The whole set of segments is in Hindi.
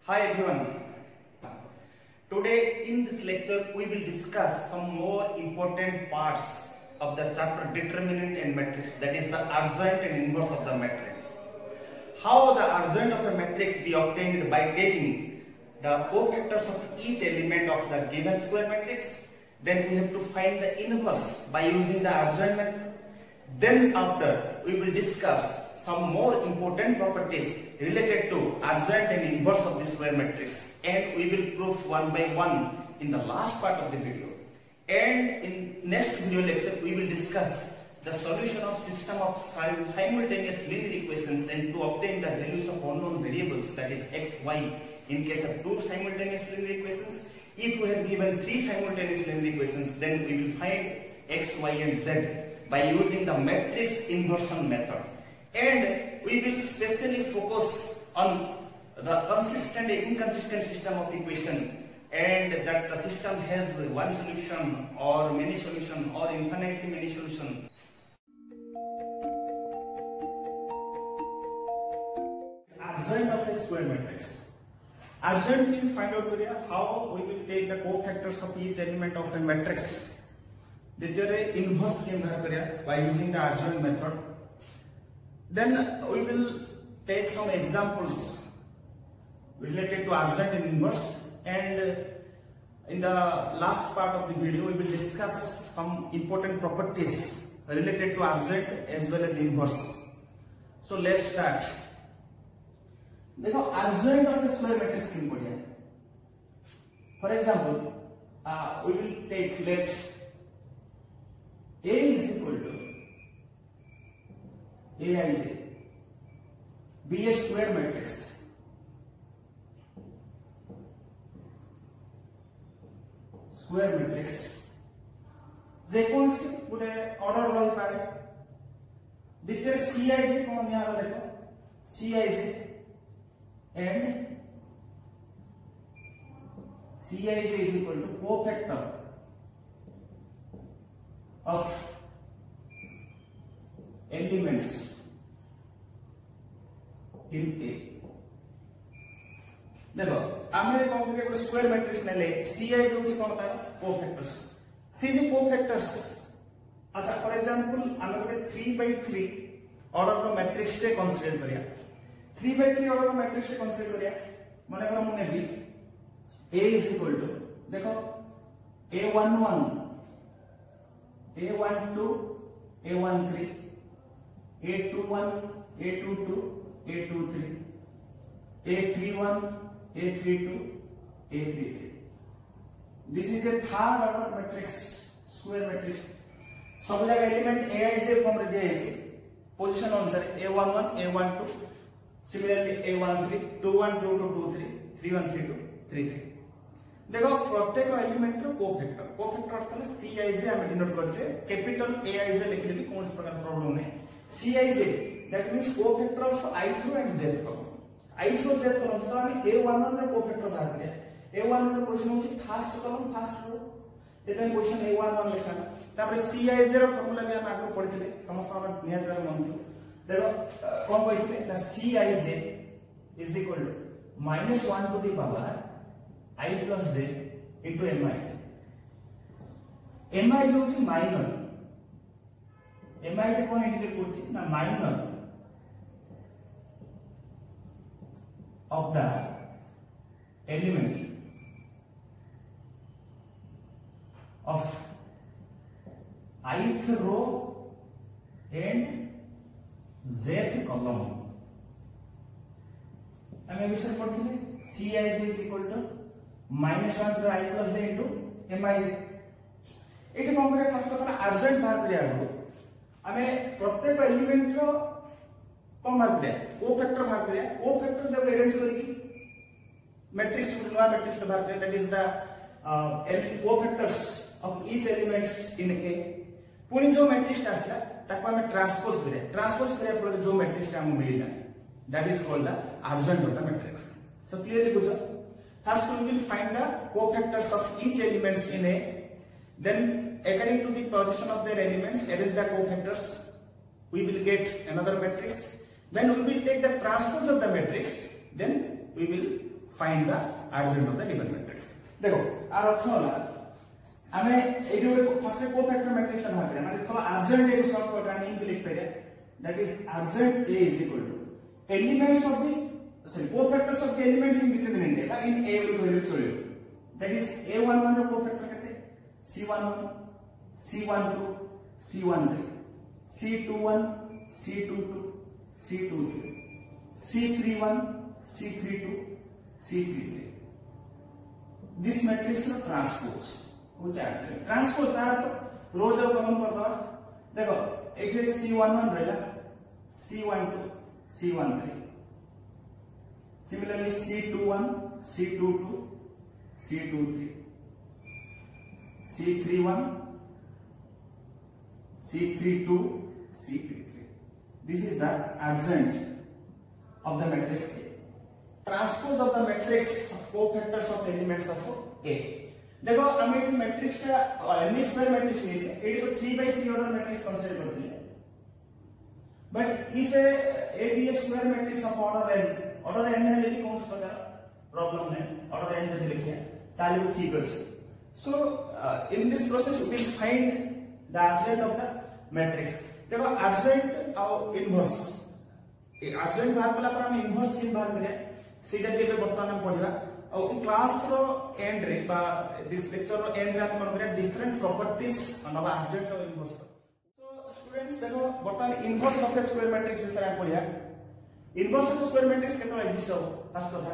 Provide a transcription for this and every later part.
Hi everyone. Today in this lecture we will discuss some more important parts of the chapter determinant and matrix, that is the adjoint and inverse of the matrix. How the adjoint of a matrix be obtained by taking the cofactors of each element of the given square matrix. Then we have to find the inverse by using the adjoint method. Then after we will discuss some more important properties related to adjoint and inverse of the square matrix, and we will prove one by one in the last part of the video. And in next video lecture we will discuss the solution of system of simultaneous linear equations and to obtain the values of unknown variables, that is x, y, in case of two simultaneous linear equations. If we have given three simultaneous linear equations, then we will find x, y and z by using the matrix inversion method. And we will specially focus on the consistent and inconsistent system of equation, and that the system has one solution or many solutions or infinitely many solutions. Adjoint of a square matrix. Adjoint we will find out how we will take the cofactors of each element of a matrix. There inverse by using the adjoint method. Then we will take some examples related to adjoint and inverse, and in the last part of the video we will discuss some important properties related to adjoint as well as inverse. So let's start. देखो adjoint of a square matrix की बढ़िया. For example, we will take let A is equal to Aij be a square matrix. Square matrix. जेकोन्सी पूरे ऑर्डर रही पारे. दिखे Cij कौन यहाँ पर देखो Cij and Cij is equal to cofactor of elements in A. देखो आमे कौन के कोई स्क्वायर मैट्रिक्स ने ले Ci जो कुछ कौन होता है कोफैक्टर्स. सी जो कोफैक्टर्स, अच्छा फॉर एग्जांपल आमे कोई 3/3 ऑर्डर का मैट्रिक्स से कंसीडर करिया. 3/3 ऑर्डर का मैट्रिक्स से कंसीडर करिया माने करा मुने भी A is equal to देखो A11 A12 A13 A21 A22 A23 A31 A32 A33. This is a third order matrix, square matrix. सब जगह एलिमेंट Aij फॉर्म रे दिया है पोजीशन अनुसार A11 A12 सिमिलरली A13 21 22 23 31 32 33. देखो प्रत्येक एलिमेंट रो कोफैक्टर अर्थात Cij हम डिनोट करछे कैपिटल Aij लिखले भी कोन प्रकार प्रॉब्लम नहीं. Cij that means cofactor of ith and jth column. ith और jth column तो हमें A11 रे cofactor बाहर करिया. A11 रे पोजीशन होची फर्स्ट कॉलम फर्स्ट रो. एतन पोजीशन A11 लिखा. तापर Cij रो फार्मूला भी हम आगे पढिथिले समस्त हम नियत रे मन थियो. देखो कोन पढिथिले ना Cij is equal to -1 to the power I plus j into mi. Mi होची माइनर. mi से कोन इंडिकेट करछि ना minor of the element of ith row and jth column. हमें विषय पढ़ते Cij is equal to -1 to I plus j into Mij. एठी कोन करे फर्स्ट ऑफ ऑल अर्जेंट बाहर करिया हो. हमें प्रत्येक एलिमेंट रो कोन बाहर करिया कोफैक्टर बाहर करिया. कोफैक्टर जब अरेंज करेगी मैट्रिक्स नया मैट्रिक्स बाहर करिया, that is the cofactors of each elements in A. पुनी जो मैट्रिक्स आछला ताको हमें ट्रांसपोज करिया पर जो मैट्रिक्स हम मिलिला that is called the adjoint of the matrix. So clearly बुझो. First we will find the cofactors of each elements in A. Then according to the position of their elements, arrange the cofactors. We will get another matrix. When we will take the transpose of the matrix, then we will find the adjoint of the given matrix. देखो आर अर्थ होला हमें एडी गोटे फर्स्ट कोफैक्टर मैट्रिक्स ता भाग माने तो adjoint ए सॉल्व करबा हम लिख पारे that is adjoint A is equal to elements of the cofactors of the elements in determinant A in A value चलियो that is A11 row cofactor केते C11 C12 C13 C21 C22 C23 C31 C32 C33 this matrix row transpose हो जाए ट्रांसपोज तार तो रोज और कॉमन कर दो देखो एथे C11 रहला C12 C13 similarly C21 C22 C23 C31 C32 C33 this is the adjoint of the matrix A. Transpose of the matrix of cofactors of the elements of A. देखो हमें एक मैट्रिक्स का n स्क्वायर मैट्रिक्स लीजिए एटी को 3/3 ऑर्डर मैट्रिक्स कंसीडर करते हैं but if A B square matrix of order n है लेकिन कौन सा प्रकार प्रॉब्लम है ऑर्डर n जब लिखिए ताले वो ठीक है so in this process we will find the adjoint of the matrix. देखो adjoint और इनवर्स adjoint बाहर वाला पर हम इनवर्स तीन बार करें सीधा भी बर्तमान हम पढ़िबा और इ क्लास रो एंड रे बा दिस लेक्चर रो एंड रे हम कोन करिया डिफरेंट प्रॉपर्टीज अनबा adjoint और इनवर्स. सो स्टूडेंट्स देखो बर्तमान inverse of the square matrix विषय हम पढ़िया inverse of the square matrix केतो एग्जिस्ट हो फर्स्ट कथा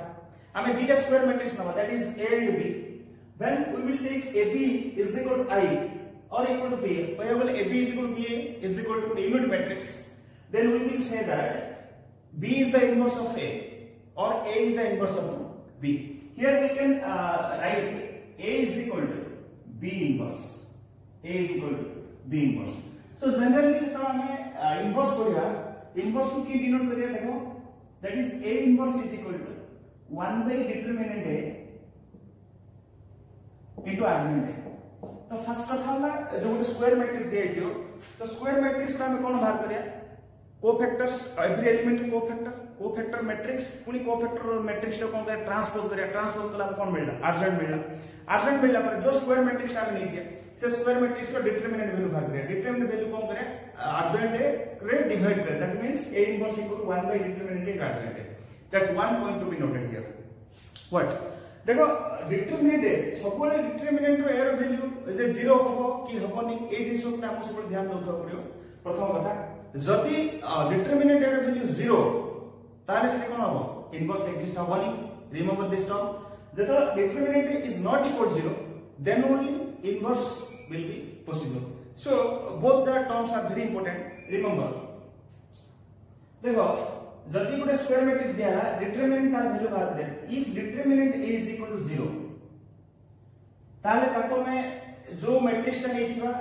हमें दिटा स्क्वायर मैट्रिक्स नबा that is A and B when we will take AB is equal to I or equal to B when AB is equal to B is equal to the unit matrix then we will say that B is the inverse of A or A is the inverse of B. Here we can write A is equal to B inverse. A is equal to B inverse. So generally जब हमें inverse करेगा inverse को क्या denote करेगा देखो that is A inverse is equal to 1 by determinant A into adjoint A. तो फर्स्ट कथा होला जो स्क्वायर मैट्रिक्स दिया है तो स्क्वायर मैट्रिक्स का हमें कौन बाहर करेगा cofactors every element cofactor matrix पुनी कोफैक्टर मैट्रिक्स को कौन करे ट्रांसपोज कला कौन मिलला adjoint मिलला पर जो स्क्वायर मैट्रिक्स आमे नहीं दिया से स्क्वायर मैट्रिक्स का डिटरमिनेंट वैल्यू बाहर करे डिटरमिनेंट वैल्यू कौन करे adjoint ए रे डिवाइड करे that means A inverse equal to 1 by determinant A adjoint A. That one point to be noted here. What देखो डिटरमिनेंट ए सबले डिटरमिनेंट रो एरो वैल्यू जे 0 होबो कि होबोनी ए जिंस पर हम सब ध्यान देउतो पड़ियो प्रथम कथा जति डिटरमिनेंट एरो वैल्यू 0 ताले से कोन होबो इनवर्स एक्जिस्ट होबोनी रिमेंबर दिस टर्म जेतो determinant is not equal 0 then only inverse will be possible. So both the terms are very important. Remember देखो जति गोटे स्क्वायर मैट्रिक्स दिया डिटरमिनेंट तार वैल्यू बाहर they if determinant A is equal to 0 ताले ताको में जो मैट्रिक्स ता नहीं थिबा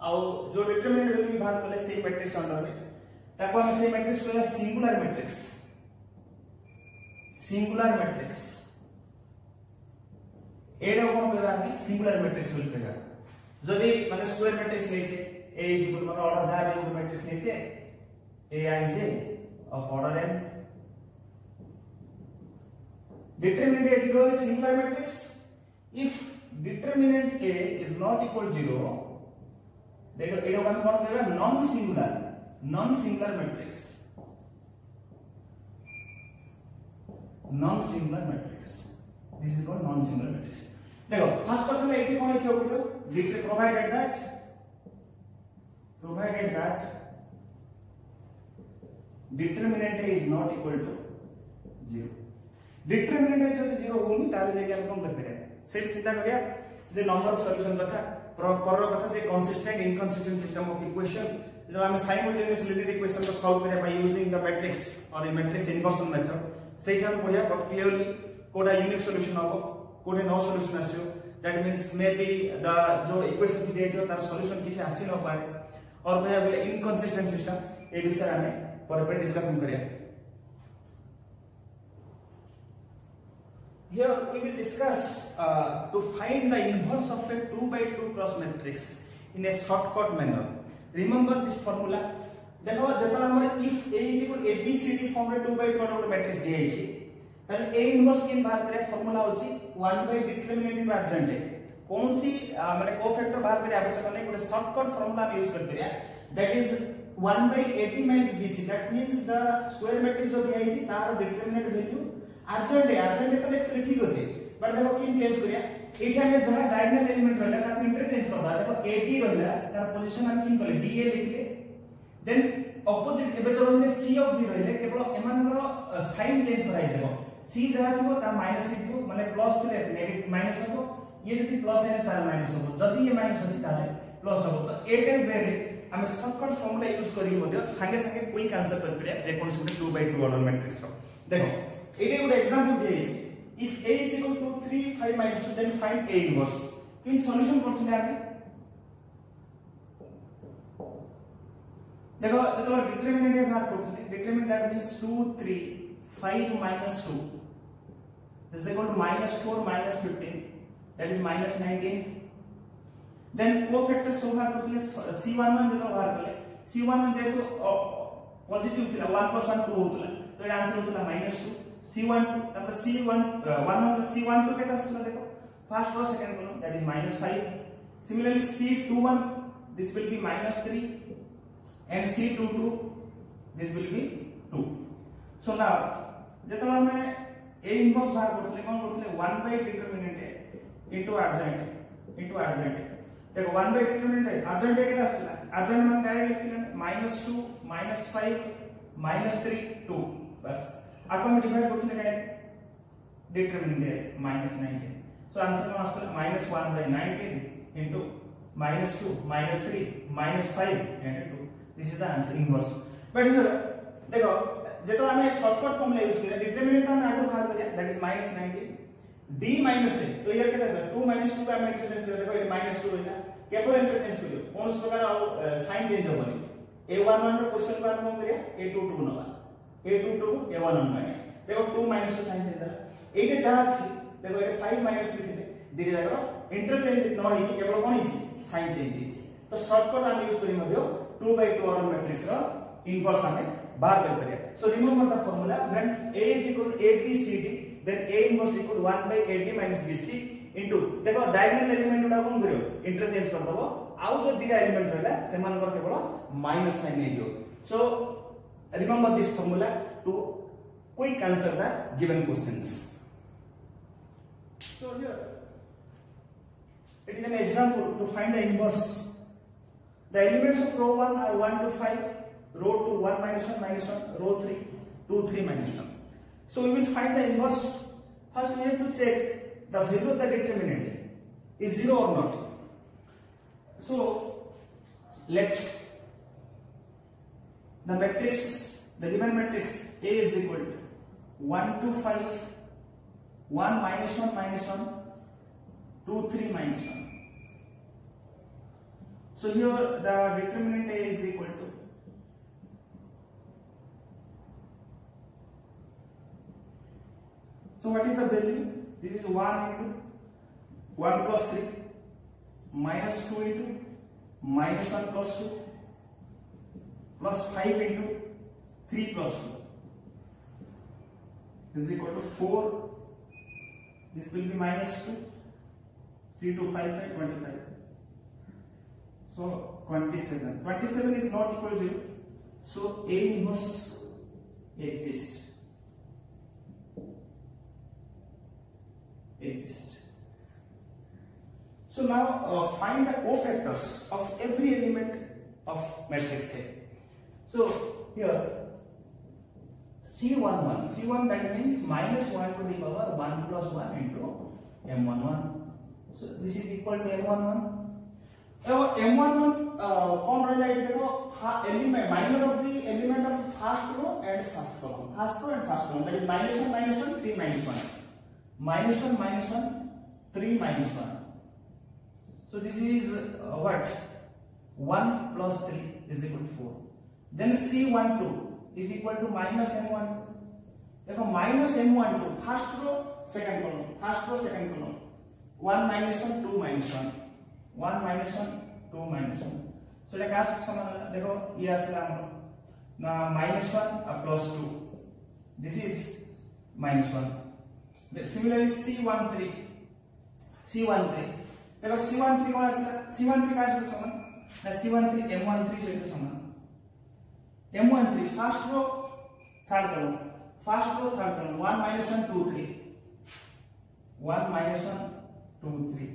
आ जो डिटरमिनेंट वैल्यू बाहर कले से मैट्रिक्स अंडर में ताको हम से मैट्रिक्स को सिंगुलर मैट्रिक्स ए रो कोन करा हम सिंगुलर मैट्रिक्स लिख देगा जदी माने स्क्वायर मैट्रिक्स लेछे A is equal to order धा भी मैट्रिक्स लेछे Aij of order n. Determinant A is equal to singular matrix. If determinant A is not equal to 0, देखो A वन कौन करेगा non-singular matrix. Non-singular matrix. This is called non-singular matrix. देखो फर्स्ट क्वेश्चन में एक कौन है क्या बोलो provided that determinant A is not equal to 0. Determinant A जब 0 होनी ताले जाके हम कौन करते हैं सिर्फ चिंता करिया जे नंबर ऑफ सॉल्यूशन कथा पर कथा जे consistent inconsistent system of equation जब हम साइमल्टेनियसली लिनियर इक्वेशन को सॉल्व करे बाय यूजिंग द मैट्रिक्स और मैट्रिक्स इन्वर्सन मेथड सेटा हम पढ़िया बट क्लियरली कोडा यूनिक सॉल्यूशन हो कोडे नो सॉल्यूशन आसियो that means may be the जो इक्वेशंस दिए जो तार सॉल्यूशन किछ आसी न पाए और भैया बोले इनकंसिस्टेंट सिस्टम ए विषय हमें पर डिस्कशन करिया here we will discuss to find the inverse of a 2 by 2 cross matrix in a shortcut manner. Remember this formula. देखो जतन हमर if A is equal ABCD form रे 2 by 2 वाला मैट्रिक्स दिया है ताले A इनवर्स किन बाहर करे फार्मूला होची 1 बाय डिटरमिनेंट इनटू एडजेंट कौन सी माने कोफैक्टर बाहर करे आवश्यक नहीं गोटे शॉर्टकट फार्मूला हम यूज करते हैं that is 1 by 80 minus BC that means the square matrix जो दिया है तार डिटरमिनेंट वैल्यू अर्जेंट तो ठीक अछि बट देखो किन चेंज करिया एठी हम जहां डायगोनल एलिमेंट रहला ताको इंटरचेंज करबा देखो 80 रहला तार पोजीशन हम किन करले DA लिखले देन ऑपोजिट एबे जो रहले C ऑफ B रहले केवल एमानकर साइन चेंज कराई देखो C जहां थियो ता माइनस थियो माने प्लस थिले नेगेटिव माइनस हो ये जति प्लस है तार माइनस हो जदी ये माइनस अछि ताले प्लस हो तो ए टाइप वे हम शॉर्टकट फार्मूला यूज करी मध्य संगे संगे क्विक आंसर कर परिया जे कोन सुटे 2 by 2 ऑर्डर मैट्रिक्स रो देखो एटे गुड एग्जांपल दिए छै if a is equal to 3 5 minus 2 then find a inverse in solution करथिले आमे देखो जतो डिटरमिनेंट ए बाहर करथिले determinant that means 2 3 5 minus 2 is equal to -4 -15 that is -19 then cofactor सो बाहर करथिले C11 जतो बाहर करले C11 जेतो पॉजिटिव थिला 1 + 1 2 होतला तो एटा आंसर होतला -2 C12 तापर C12 केटा आसला देखो first row second column that is -5 similarly C21 this will be -3 and C22 this will be 2 so now जेतो हमें A इनवर्स बाहर करथिले कोन करथिले 1 by determinant into adjoint देखो 1 by determinant adjoint केटा आसला adjoint मान डायरेक्ट लिखिले -2 -5 -3 2 बस आपको हम डिवाइड करथिले काय determinant -19 so आंसर में आसला -1 by 19 into -2 -3 -5 and 2 this is the answer inverse but here देखो जेतो हमें शॉर्टकट फॉर्मूला यूज करिया डिटरमिनेंट हम आगे बाहर करिया दैट इज -19 d माइनस है तो ये केटा है 2 - 2 का हम इंटरचेंज कर देखो ये -2 होइला केवल इंटरचेंज करियो कौन प्रकार साइन चेंज होबनी a11 रो क्वेश्चन को हम करिया a22 नवा a22 a11 माने देखो 2 - 2 साइन चेंज होला एके जहां अछि देखो ये 5 - 3 थिले दिगे जाकर इंटरचेंज न होई केवल कोन हिची साइन चेंज हिची तो शॉर्टकट हम यूज करी मध्य 2 by 2 ऑर्डर मैट्रिक्स रो इनवर्स हमें बाहर कर परिया so remember the formula when a is equal to abcd then a inverse equal to 1 by ad minus bc into देखो डायगोनल एलिमेंट उडा कोन करियो इंटरचेंज कर दबो आउ जो दिरा एलिमेंट रहला सेमान कर केवल माइनस साइन नै दियो so remember this formula to quick answer the given questions so here it is an example to find the inverse the elements of row 1 are 1 to 5 row 2 1 minus 1 minus 1 row 3 2 3 minus 1 so we will find the inverse first we have to check the value of the determinant is 0 or not so let the matrix the given matrix A is equal to 1 to 5 1 minus 1 minus 1 2 3 minus 1 so here the determinant A is equal to so what is the value this is 1 into 1 plus 3 minus 2 into minus 1 plus 2 plus 5 into 3 plus 2 is equal to 4 this will be minus 2 3 to 5 5 25 so 27 is not equal to 0 so A inverse exists so now find the cofactors of every element of matrix A so here C11 that means minus 1 to the power 1 plus 1 into M11 so this is equal to M11 M11 कौन रह जाएगा देखो element minor of the element of first row and first column that is -1 -1 3 -1 -1 -1 3 -1 so this is what 1 plus 3 is equal to 4 then C12 is equal to minus M12 देखो minus M12 first row second column 1 minus 1 2 minus 1 1 minus 1 2 minus 1 so like as समान देखो ये आसला ना -1 plus 2 this is -1. Similarly C13 देखो C13 कौन आसला C13 का सहित समान ना C13 M13 सहित समान M13 first row third column 1 -1 2 3 1 -1 2 3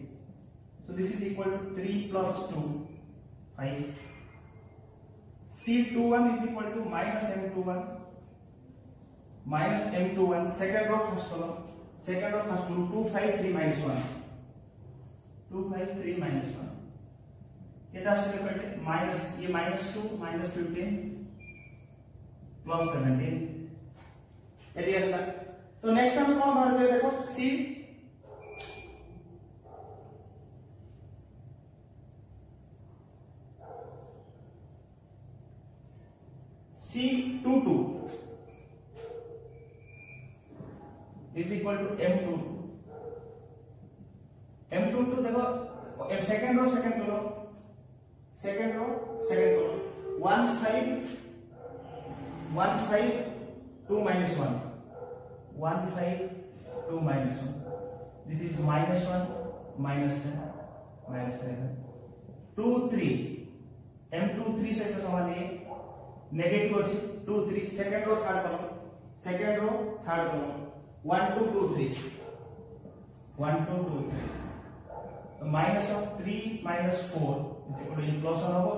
so this is equal to 3 plus 2 5 C21 is equal to -M21 second row first column 2 5 3 -1 2 5 3 -1 कितना से करते माइनस ये -2 -15 प्लस 17 यदि ऐसा तो नेक्स्ट हम कौन बाहर करें देखो C22 is equal to M22 देखो second row 1 5 2 -1 1 5 2 -1 this is -1 -10 -11 2 3 M23 सहित समान है नेगेटिव अछि 2 3 second row third column 1 2 2 3 1 2 2 3 minus of 3 minus 4 is equal to plus 1 होगा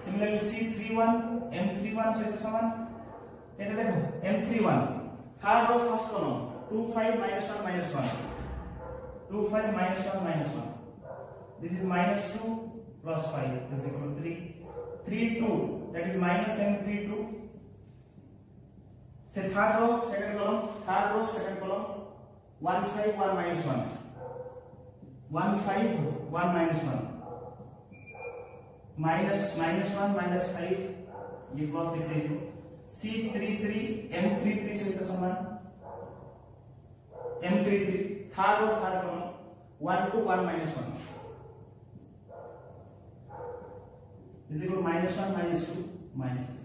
similarly C31 M31 सहित समान ये देखो M31 third row first column 2 5 -1 -1 2 5 -1 -1 this is -2 plus 5 is equal to 3 3 2 that is -M32 से थर्ड रो सेकंड कॉलम 1 5 1 -1 1 5 1 -1 -1 ये प्लस 6 है C33 M33 से तो समान M33 third column 1 2 1 -1 is equal to -1 -2 -3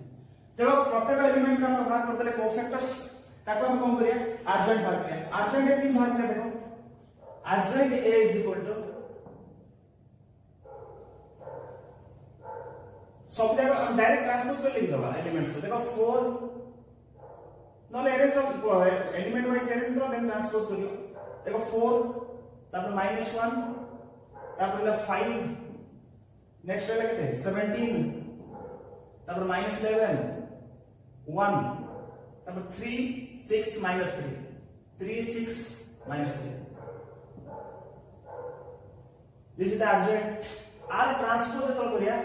देखो प्रत्येक एलिमेंट का भाग करते कोफैक्टर्स ताको हम कौन करिया अर्जेंट भाग करिया अर्जेंट एक तीन भाग करिया देखो urgent A is equal to सब जगह हम डायरेक्ट ट्रांसपोज कर लिख दबा एलिमेंट्स से देखो 4 नॉले अरेंज एलिमेंट वाइज अरेंज करो देन ट्रांसपोज करियो देखो 4 तापर -1 तापर 5 नेक्स्ट वाला कितने 17 तापर -11 1 तापर 3 6 -3 3 6 -3 this is the adjoint r transpose तो करिया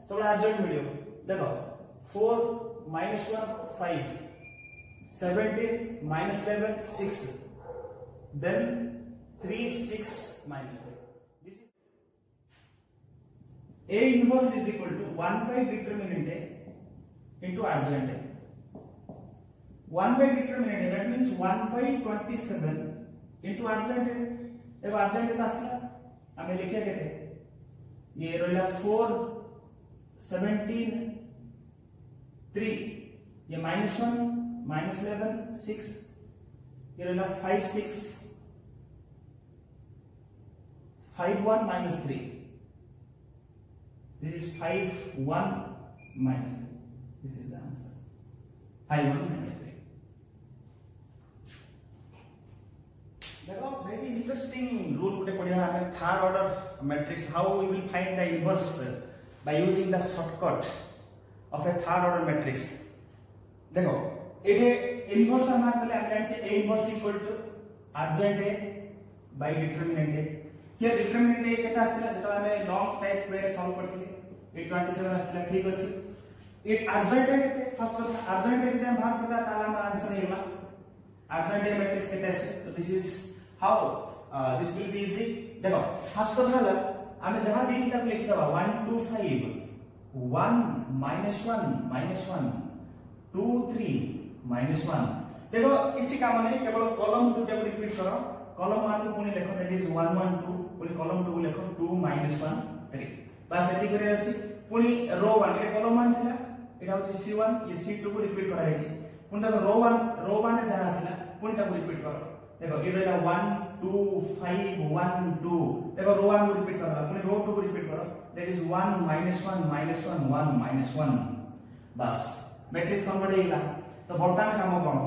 सब adjoint मिलियो देखो 4 -1 5 17 -11 6 then 3 6 -3 this is A inverse is equal to 1 by determinant A into adjoint A 1 by determinant A that means 1 by 27 into adjoint A देखो adjoint A आसला हमें लिखे गए थे ये रोला 4 17 3 ये -1 -11 6 ये रोला 5 6 5 1 -3 this is 5 1 -3 this is the answer 5 1 -3 देखो very interesting rule गोटे पढ़िया हमें third order matrix how we will find the inverse by using the shortcut of a third order matrix देखो एठे इनवर्स हम पहले हम जान से A inverse equal to adjoint A by determinant A here determinant A केता आस्तिला जेता हमें लॉन्ग टाइप वे सॉल्व करथिले 827 आस्तिला ठीक अछि ए adjoint A first adjoint A जे हम भाग करता ताला हमर आंसर हेला अर्जेंट A मैट्रिक्स केता है तो this is how this will be easy देखो फर्स्ट कथा हला हमें जहां दी तक लिख दबा 1 2 5 1 -1 2 3 -1 देखो किछि काम नै केवल कॉलम 2 को रिपीट करो कॉलम 1 को पुनी लिखो दैट इज 1 1 2 पुनी कॉलम 2 को लिखो 2 -1 3 बस एति करे अछि पुनी रो 1 ए कॉलम 1 थिला एटा होछि C1 ये C2 को रिपीट करा हैछि पुनी देखो रो 1 रे जहां आसला पुणी ताको रिपीट कर देखो ये रहला 1 2 5 1 2 देखो रो 1 को रिपीट कर पुणी रो 2 को रिपीट कर दैट इज 1 -1 -1 1 -1 बस मैट्रिक्स कन्वर्ट हेला तो वर्तमान काम कोन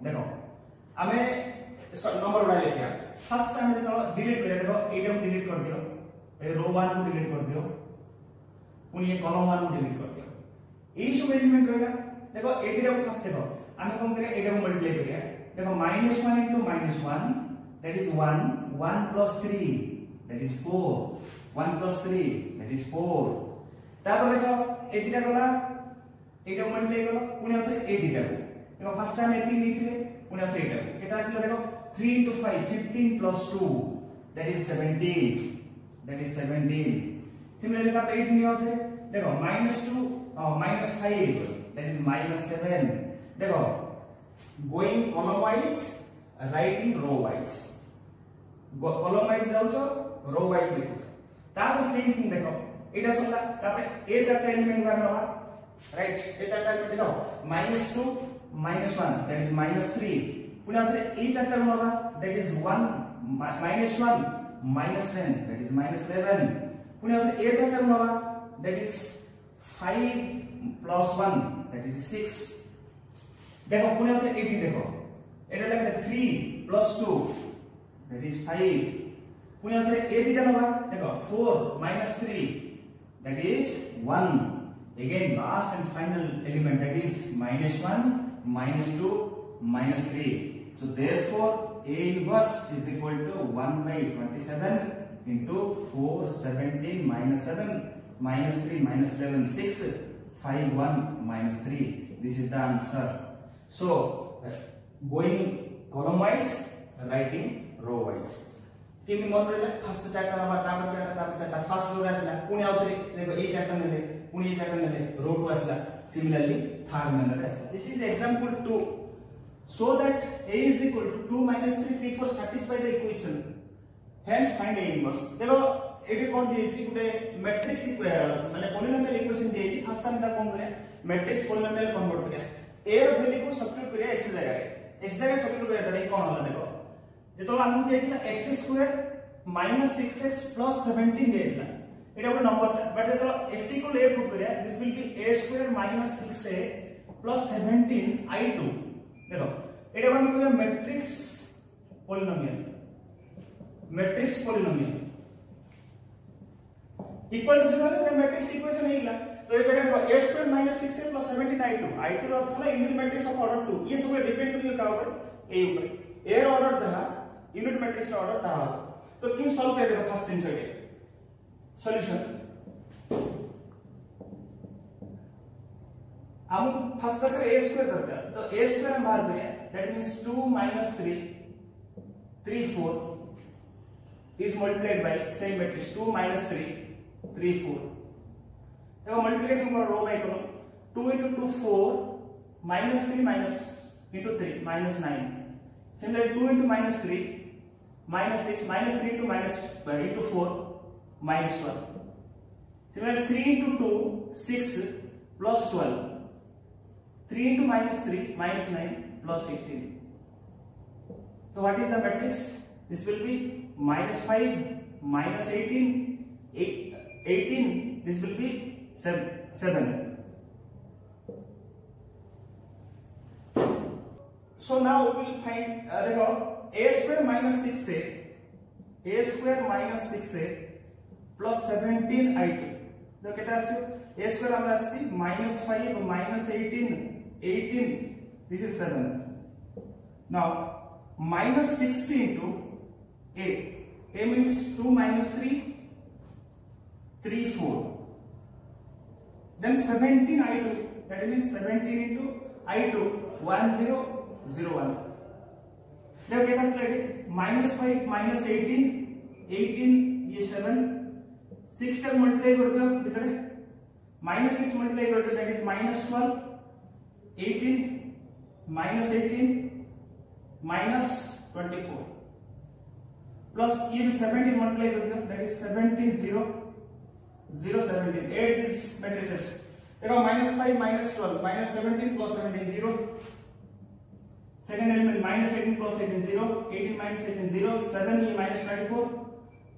देखो आमे नंबर उडा लेखिया फर्स्ट टाइम तो डिलीट करे देखो एटा को डिलीट कर दियो ए रो 1 को डिलीट कर दियो पुणी ये कॉलम 1 को डिलीट कर दियो ए सब एलिमेंट रहला देखो ए दिरा को फर्स्ट देखो आमे कोन करे एटा को मल्टीप्लाई करिया देखो -1 into -1 that is 1 1 plus 3 that is 4 1 plus 3 that is 4 तापर देखो ए दिरा गला एटा को मल्टीप्लाई करो पुणी आउथरे ए दिरा को देखो फर्स्ट टाइम एति लिखले पुणी आउथरे एटा को एटा आसीला देखो 3 into 5 15 plus 2 that is 17 similarly तापर 8 नि आउथरे देखो -2 -5 that is -7 देखो going column wise writing row wise column wise जाउछो row wise लिखो तापर सेम थिंग देखो एटा सला तापर ए चारटा एलिमेंट को हमरा राइट ए चारटा एलिमेंट देखो -2 -1 that is -3 पुणी आउथरे ए चारटा होगा that is 1 -1 -10 that is -11 पुणी आउथरे ए चारटा होगा that is 5 plus 1 that is 6 देखो पुणे आउथरे 18 देखो एटा लगे 3 plus 2 that is 5 पुणी आउथरे ए दिटा होगा देखो 4 -3 that is 1 again last and final element that is -1 -2 -3 so therefore A inverse is equal to 1 by 27 into 4 17 -7 -3 -11 6 5 1 -3 this is the answer so going column wise writing row wise तीन मन रे फर्स्ट चार्ट नंबर तापर चार्ट फर्स्ट रो आसला पुणी आउथरे देखो ए चार्ट नेले पुणी ए चार्ट नेले रो 2 आसला सिमिलरली थर्ड नंबर आसला this is example 2 so that A is equal to 2 minus 3 3 4 satisfy the equation hence find A inverse देखो एटे कोन दिएछि गुटे मैट्रिक्स माने पॉलिनोमियल इक्वेशन दिएछि फर्स्ट टाइम ता कोन करे मैट्रिक्स पॉलिनोमियल कन्वर्ट करिया A र वैल्यू को सब्स्टिट्यूट करिया x जगह सब्स्टिट्यूट करिया त कोन होला देखो जेतो हमहु दिएथिला x² - 6x + 17 दिएथिला एटा ଗୋଟେ नंबर बट जेतो x = a पुट करिया this will B a² - 6a + 17 i2 देखो एटा हम कहबे मैट्रिक्स पॉलिनोमियल इक्वल टू 0 से मैट्रिक्स इक्वेशन हेला तो ए जगह देखो a² - 6a + 17 i2 ର ଅର୍ଥ ହେଲା ୟୁନିଟ मैट्रिक्स ऑफ ऑर्डर 2 ये सब डिपेंड करियो का ऊपर a ऊपर a ର ऑर्डर जहा यूनिट मैट्रिक्स ର ऑर्डर ता तो किम सॉल्व कर देखो फर्स्ट दिन से सॉल्यूशन हम फर्स्ट तक a² दरकार तो a² हम बाहर करिया that means 2 minus 3 3 4 is multiplied by same matrix 2 minus 3 3 4 देखो मल्टीप्लिकेशन करो रो बाय करो 2 into 2 4 minus 3 minus into 3 minus 9 similarly 2 into minus 3 minus 6 minus 3 into minus into 4 minus 12 similarly 3 into 2 6 plus 12 3 into minus 3 minus 9 plus 16 so what is the matrix this will be -5 -18 18 this will be 7 so now we will find देखो a² - 6a plus 17 i2 तो केता आसी a² हमरा आसी -5 -18 this is 7 now -60 into a means 2 minus 3 3 4 then 17 i2 that means 17 into i2 1001 देखो केता स्लाइड -5 -18 18 ये 7 6 टर मल्टीप्लाई कर दो भीतर -6 मल्टीप्लाई कर दो that is -12 18 -18 -24 plus ये 17 मल्टीप्लाई कर दो that is 17 0 0 17 8 these matrices देखो -5 -12 -17 plus 17 0 second element minus 18 plus 18 0, 18 minus 18 0, 7e minus 24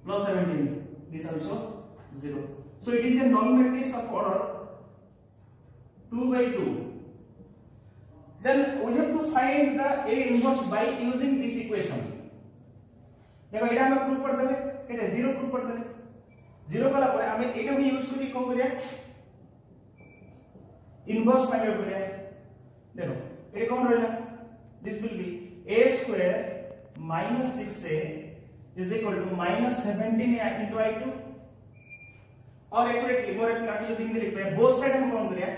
plus 17, this also 0. So it is a non matrix of order 2 by 2. Then we have to find the A inverse by using this equation. देखो एटा हम प्रूफ कर देले केते 0 प्रूफ कर देले 0 कला पर हमें एटा भी यूज करी कोन करिया इनवर्स फाइंड आउट करिया देखो एटा कोन रहला this will B a square minus 6a is equal to minus 17a into i2 और एक्यूरेटली मोर एक्चुअली थिंग लिख रहे हैं बोथ साइड हम कोन करिया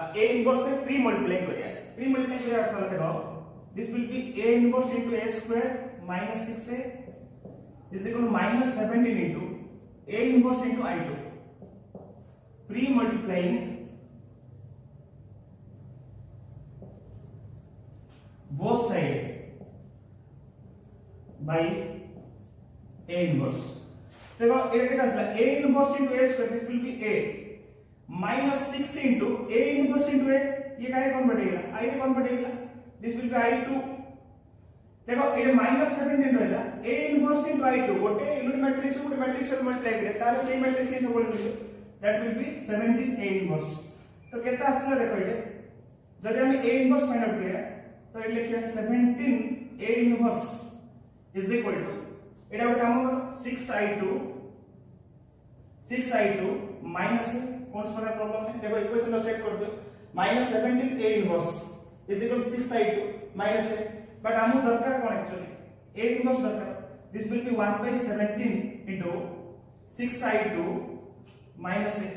a inverse से 3 मल्टीप्लाई करिया 3 मल्टीप्लाई करिया अर्थ देखो this will B a inverse into a square minus 6a is equal to minus 17 into a inverse into i2 pre-multiplying both sides by a inverse. देखो ये क्या था a inverse into a square this will be a minus 6 into a inverse into a ये क्या है कौन बढ़ेगा i में कौन बढ़ेगा this will be i2 देखो ये minus 17 रहला a inverse into i2 गोटे यूनिट मैट्रिक्स को मैट्रिक्स से मल्टीप्लाई करे ताले सेम मैट्रिक्स से बोल मिले that will be 17 a inverse तो कितना आसला देखो ये जब हम a inverse फाइंड आउट करिया तो ये लिखिया 17 a inverse is equal to एटा गोटे काम करो 6i2 minus कौन सा वाला प्रॉब्लम है देखो इक्वेशन को सेट कर दो minus 17 a inverse is equal to 6i2 minus a but हमको दरकार कौन एक्चुअली a inverse दरकार this will be 1 by 17 into 6i2 minus a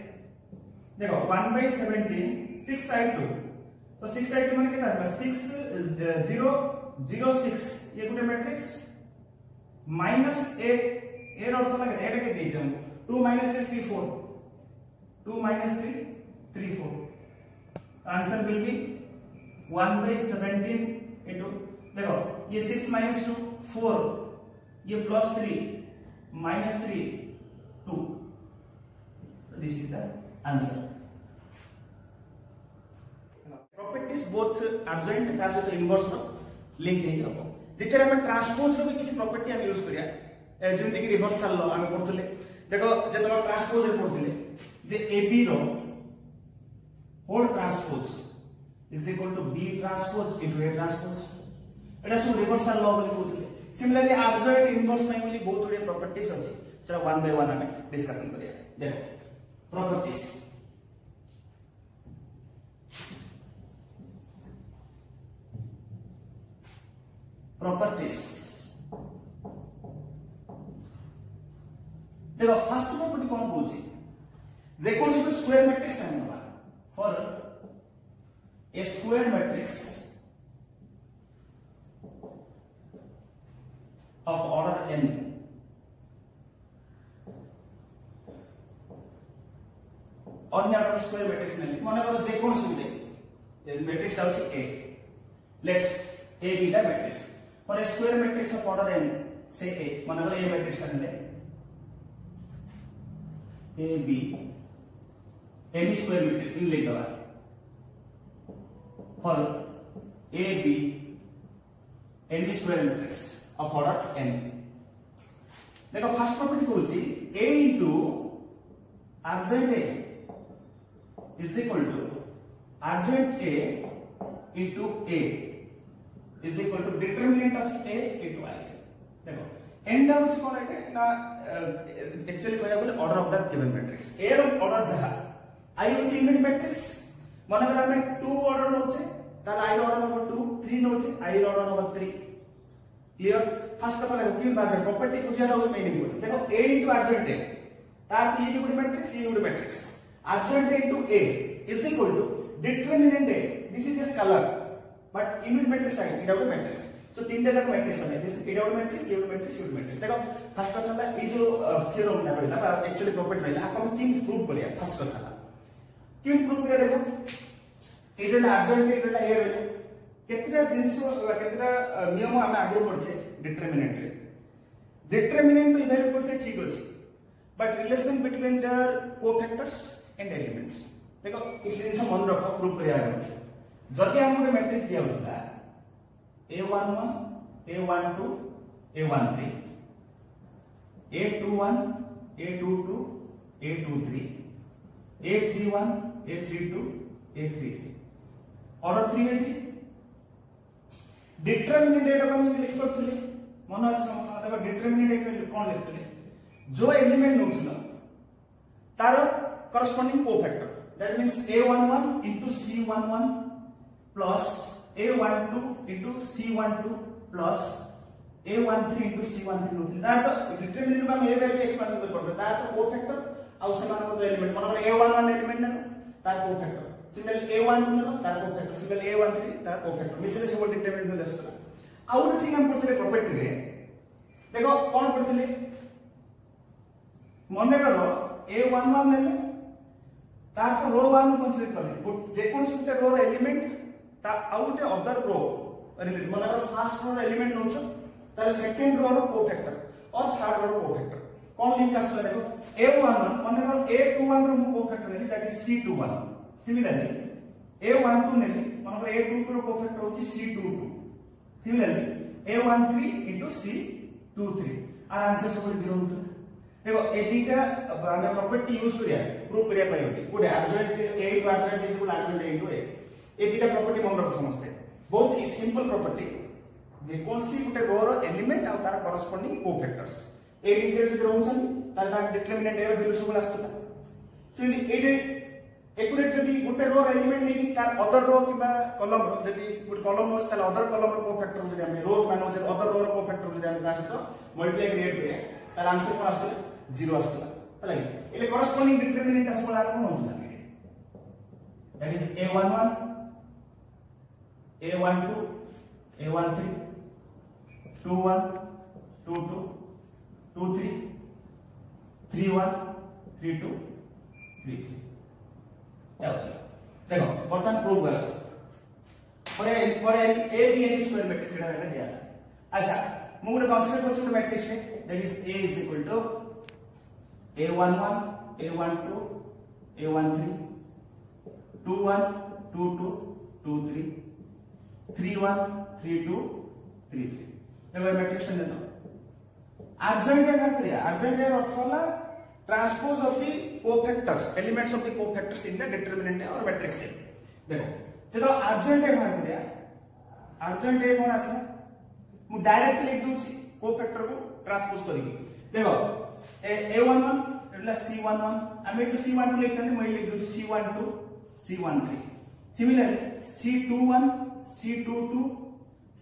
देखो 1 by 17 6i2 तो 6i2 माने कितना आएगा 6 0 0 6 ये पूरे मैट्रिक्स minus a एर अर्थ लगे एटा के दे हम 2 minus 3 3 4 2 minus 3 3 4 answer will be 1 by 17 into देखो ये 6 minus 2 4 ये plus 3 minus 3 2 so this is the answer. Properties both adjoint as well as inverse row link है हम देखिए हम ट्रांसपोज रो भी किसी प्रॉपर्टी हम यूज करिया जेंति कि रिवर्सल लो हम पढुले देखो जे तुम ट्रांसपोज रे पढुले जे AB रो whole transpose is equal to B transpose into A transpose एटा सब रिवर्सल लॉ बोली कहउतले सिमिलरली एब्सोल्यूट इनवर्स में बोली बहुत गुडे प्रॉपर्टीज अछि सेटा 1 बाय 1 हमें डिस्कशन करिया देखो प्रॉपर्टीज देखो फर्स्ट प्रॉपर्टी कौन बोलछि जे कोन स्क्वायर मैट्रिक्स है for a square matrix of order n अन्य ऑर्डर स्क्वायर मैट्रिक्स ने माने करो जे कोन सुदे ये matrix out A let A be the matrix for a square matrix of order n say A माने करो A मैट्रिक्स का ले A B any square matrix in लिख दवा for A B any square matrix of order n देखो फर्स्ट प्रॉपर्टी को छी A into adjoint A is equal to adjoint A into A is equal to determinant of A into I देखो n दा होची कोन है ना एक्चुअली कहया बोले order of the given matrix A रो ऑर्डर जहा I होची यूनिट मैट्रिक्स माने अगर हमें 2 ऑर्डर होचे ताले I रो ऑर्डर नंबर 2 3 होचे I रो order number 3 clear first of all क्यों बात है प्रॉपर्टी कुछ है उसमें नहीं बोल देखो A into adjoint A ताकि ये भी मैट्रिक्स ये भी matrix adjoint A into A is equal to determinant A this is a scalar but unit matrix है it out matrix so तीन जगह मैट्रिक्स है this is it out matrix ये मैट्रिक्स ये मैट्रिक्स देखो फर्स्ट ऑफ ऑल ये जो थ्योरम ना रहला एक्चुअली प्रॉपर्टी रहला अपन तीन प्रूव करिया फर्स्ट कथा क्यों प्रूव करिया देखो एटा adjoint A एटा A रहला केतरा जिंस केतरा नियम हम आगे पढ़छे डिटरमिनेंट रे डिटरमिनेंट तो इवैल्यूएट करते ठीक अछि but relation between the cofactors and elements देखो इस जिंस मन रखो प्रूव करिया जति हम मैट्रिक्स दिया होता A11, A12, A13, A21, A22, A23, A31, A32, A33. Order 3 by 3. Determinant data को हम लिख करते हैं। मन अच्छे समझना देखो determinant एक कौन लिखते हैं? जो एलिमेंट नोटला, तारो corresponding cofactor. That means A11 into C11 plus A12 into C12 plus A13 into C13 नोटला। Taro determinant का मेरे पे एक्सपेंड कर करते हैं। तारो cofactor और समान को जो एलिमेंट मतलब A11 एलिमेंट ना तारो cofactor. Similarly A12 ना तारो cofactor. Similarly A13 तारो cofactor. मिसले से वो determinant में दस्ता। आउट थिंग हम पढ़ते हैं प्रॉपर्टी रे। देखो कौन पढ़ते हैं? मन करो A11 ने तार रो 1 कंसीडर करले जे कोन सुते रो एलिमेंट ता आउट अदर रो रिलीज मन करो फर्स्ट रो एलिमेंट नोच तार सेकंड रो रो कोफैक्टर और थर्ड रो कोफैक्टर कौन लिंक आस्तो देखो A11 मन करो A21 रो कोफैक्टर नेली that is C21 similarly A12 नेली मन करो A22 रो कोफैक्टर होची C22 similarly A13 into C23 our answer सब 0 होता देखो ए दीटा हम प्रॉपर्टी यूज करिया प्रूफ करिया पाइबे कोड adjoint A two adjoint is equal adjoint A two A दीटा प्रॉपर्टी मन रख समझते बहुत ही सिंपल प्रॉपर्टी जे कोनसी गुटे रो रो एलिमेंट आ तार कॉरेस्पोंडिंग कोफैक्टर्स ए लिंकेज जे रहउछन तार डिटरमिनेंट ए वैल्यू सब आस्तता सेली ए एक्यूरेट जदी गुटे रो एलिमेंट नहीं तार अदर रो किबा कॉलम रो जदी गुटे कॉलम नो तार अदर कॉलम रो कोफैक्टर जदी हम रो मानो जे अदर रो कोफैक्टर जदी हम दास तो मल्टीप्लाई क्रिएट करिया तार आंसर कोन आस्तले 0 आस्तला हला इले कॉरेस्पोंडिंग डिटरमिनेंट आस्तला कोन होतला that is A11 A12 A13 21 22 23 31 32 33 देखो बर्तमान प्रूव कर for A B N square matrix एटा एटा दिया अच्छा मु गोटे कंसीडर करछु मैट्रिक्स रे that is A is equal to A11 A12 A13 21 22 23 31 32 33 देखो मैट्रिक्स ने दो अर्जेंट क्या करिया अर्जेंट का अर्थ होला transpose of the cofactors elements of the cofactors in the determinant और मैट्रिक्स ए देखो जब अर्जेंट ए बाहर करिया अर्जेंट ए कोन आसे मु डायरेक्ट लिख दूची कोफैक्टर को ट्रांसपोज करिके देखो A11 एटला C11 हम एटू C12 लिखते हैं मैं लिख दूची C12 C13 similarly C21 C22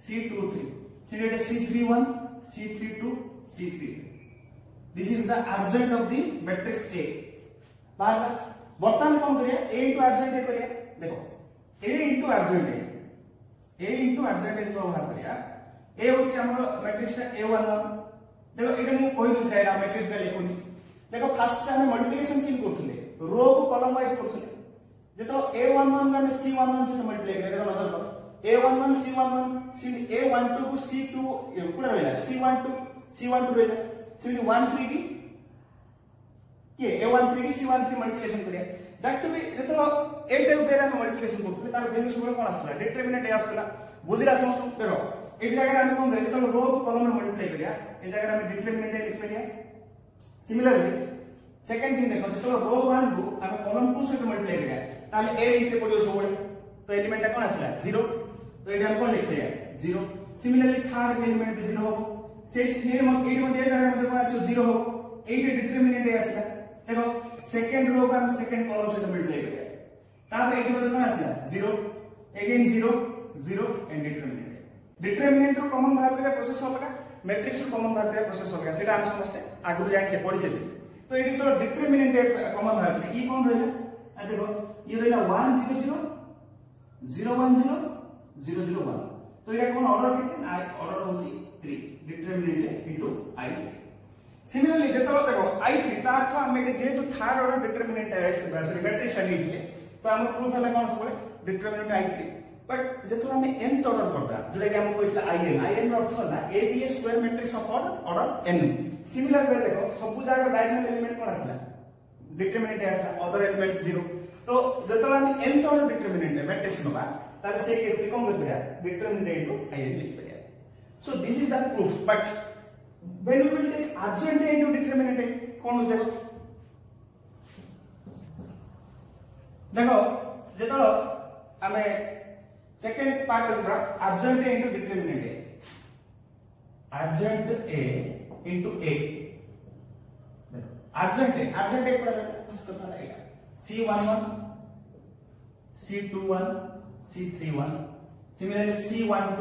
C23 similarly C31 C32 C33 This is the adjoint of the matrix A. बाहर बर्तमान कौन करिए A into adjoint A करिए देखो A into adjoint A into adjoint A तो बाहर करिया A होची हमरो मैट्रिक्स टा A11 देखो एटा मु कोइ दूस गायरा मैट्रिक्स का लिखुनी देखो फर्स्ट टाइम मल्टीप्लिकेशन किन करथले रो को कॉलम वाइज करथले जेतो A11 का C11 से मल्टीप्लाई करे देखो नजर करो A11 C11 A12 को C2 कुडा रहला C12 रहला सिर्फ 13 की के A13 की C13 मल्टीप्लिकेशन करिया दैट टू बी जेतो ए टाइप पेरा में मल्टीप्लिकेशन करथले तार वैल्यू सब कोन आस्तला डिटरमिनेंट ए आस्तला बुझिला समस्त देखो एटी जगह हम कोन जेतो रो को कॉलम में मल्टीप्लाई करिया ए जगह हम डिटरमिनेंट ए लिख परिया सिमिलरली सेकंड थिंग देखो जेतो रो 1 को हम कॉलम 2 से मल्टीप्लाई करिया ताले ए लिखते पड़ियो सब तो एलिमेंट कोन आसला 0 तो एटी हम कोन लिख परिया 0 सिमिलरली थर्ड एलिमेंट भी 0 हो से फिर हम 8 में दे जाएगा मतलब कोन आसो 0 हो 8 डिटरमिनेंट ए आसला देखो सेकंड रो का हम सेकंड कॉलम से मल्टीप्लाई करिया तापर 8 में कोन आसला 0 अगेन 0 0 एंड डिटरमिनेंट रो कॉमन बाहर करे प्रोसेस होगा मैट्रिक्स रो कॉमन बाहर करे प्रोसेस होगा सेटा हम समझते आगु जान से पढ़ी चली तो it is the determinant common बाहर करे ई कौन रहला आ देखो ये रहला 1 0 0 0 1 0 0 0 1 तो ये कौन ऑर्डर कितने आई ऑर्डर होची 3 डिटरमिनेंट इनटू i सिमिलरली जेतो देखो i3 ता अर्थ हम जे तो थर्ड ऑर्डर डिटरमिनेंट है सॉरी मैट्रिक्स आनी थी तो हम प्रूफ हला कौन सब डिटरमिनेंट i3 बट जेतो हम nth ऑर्डर करता जोटा कि हम कोइला in रो अर्थ होला a b square matrix of order n similar way देखो सब जगह डायगोनल एलिमेंट कोन आसला डिटरमिनेंट आसला अदर एलिमेंट्स 0 तो जेतो हम nth ऑर्डर डिटरमिनेंट मैट्रिक्स नबा ताले से केस रे कोन कर परिया डिटरमिनेंट इनटू आई लिख परिया so this is the proof but when we will take adjoint into determinant कोन हो देखो देखो जेतो हमें सेकंड पार्ट है adjoint into determinant A adjoint A into A adjoint A first कथा रहेगा C11 C21 C31 similarly C12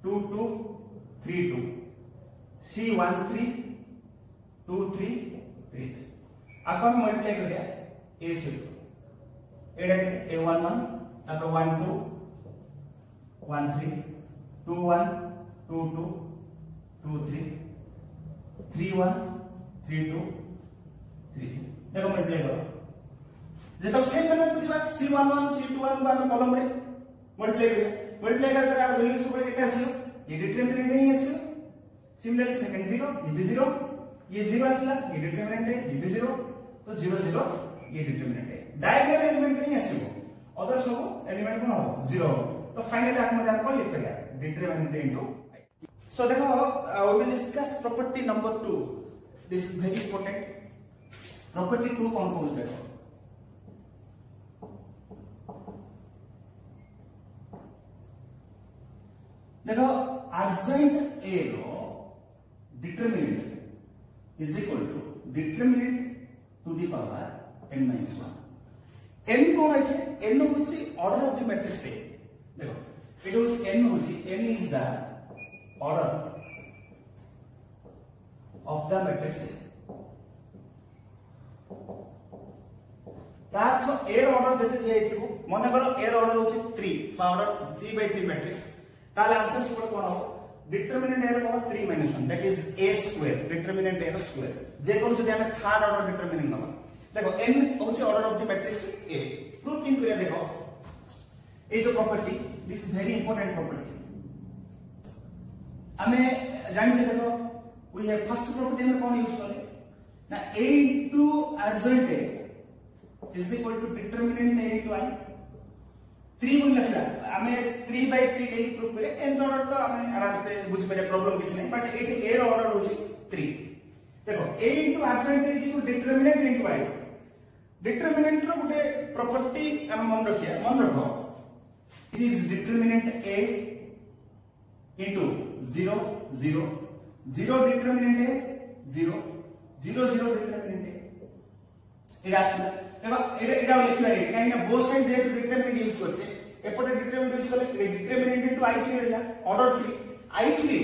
22 32 C13 23 33 अब हम मल्टीप्लाई करिया ए से एटा A11 तापर 12 13 21 22 23 31 32 33 देखो मल्टीप्लाई करो जेतब सेम मेथड बुझिबा C11 C21 को हम कॉलम रे मल्टीप्लाई करके आ वैल्यू सुपर केते आसियो ये डिटरमिनेंट नहीं आसियो सिमिलरली सेकंड 0 ये भी 0 ये 0 आसला ये डिटरमिनेंट है ये भी 0 तो 0 0 ये डिटरमिनेंट है डायगोनल एलिमेंट नहीं आसियो अदर सब एलिमेंट कोन हो 0 तो फाइनली आपण जान को लिख परिया डिटरमिनेंट इनटू सो देखो we will discuss property number 2 this is very important property 2 कौन कौन देखो देखो अर्जेंट ए रो determinant is equal to determinant to the power n minus 1 n कौन है n होची order of the matrix A देखो इट होची n होची n is the order of the matrix A ताथ एयर ऑर्डर जति दिया इतु मन करो एयर ऑर्डर होची 3 ऑर्डर 3 by 3 मैट्रिक्स ताले आंसर सुपर कोन हो डिटरमिनेंट एयर power 3 minus 1 that is a square determinant एयर स्क्वायर जे कोन से हमें थर्ड ऑर्डर डिटरमिनेंट नबा देखो n होची order of the matrix a proof किन करिया देखो ए जो property this is very important property हमें जानि से देखो वी हैव फर्स्ट प्रॉपर्टी में कौन यूज करे ना a into adjoint a is equal to determinant a into i 3 गुण लिखला हमें 3 by 3 ले प्रूफ करे n ऑर्डर तो हमें आराम से बुझ पारे प्रॉब्लम किछ नहीं बट एटी a रो ऑर्डर होची 3 देखो a into adjoint is equal to determinant into i determinant रो गुटे प्रॉपर्टी हम मन रखो this is determinant a into 0 0 0 determinant है 0 0 0 डिटरमिनेंट है एटा आसला देखो एटा लिखला है काहे ना बोथ साइड जे डिटरमिनेंट यूज करते एपटे डिटरमिनेंट यूज करले डिटरमिनेंट इनटू i3 रहला order 3 i3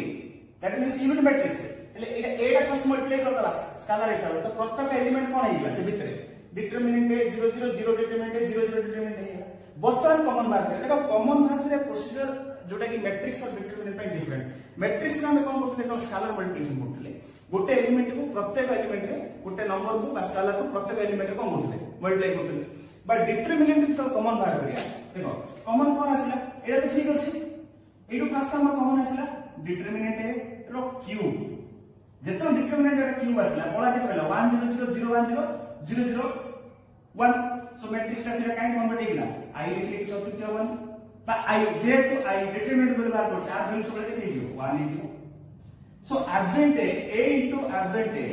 that means unit matrix એટલે એટા પ્લસ મલ્ટીપ્લાય કરતા સ્કેલર हिसाब तो प्रत्येक एलिमेंट कोन हेला से भितरे डिटरमिनेंट 0 0 0 डिटरमिनेंट 0 0 डिटरमिनेंट हेला बर्तमान कॉमन मार्क देखो कॉमन मार्क रे प्रोसीजर जोटा कि मैट्रिक्स और डिटरमिनेंट पे डिफरेंट मैट्रिक्स में हम कोन करथले तो स्केलर मल्टीप्लिकेशन करथले गोटे एलिमेंट को प्रत्येक एलिमेंट रे गोटे नंबर को बा स्केलर को प्रत्येक एलिमेंट को करथले मल्टीप्लाई करथले बट डिटरमिनेंट इज तो कॉमन मार्क करिया देखो कॉमन कोन आसिला एटा तो ठीक अछि एडु फर्स्ट हम कॉमन आसिला डिटरमिनेंट ए रो क्यूब जेतो डिटरमिनेंट रे क्यूब आसिला बोला जे कहला 1 0 0 0 1 0 0 0 1 सो मैट्रिक्स का सिरा काई कन्वर्ट हेला i लिखले चतुर्थ 1 बा i जे तो i डिटरमिनेंट बोले बार कर चार बिंदु सबले केते हिजो 1 हिजो सो adjoint a into adjoint a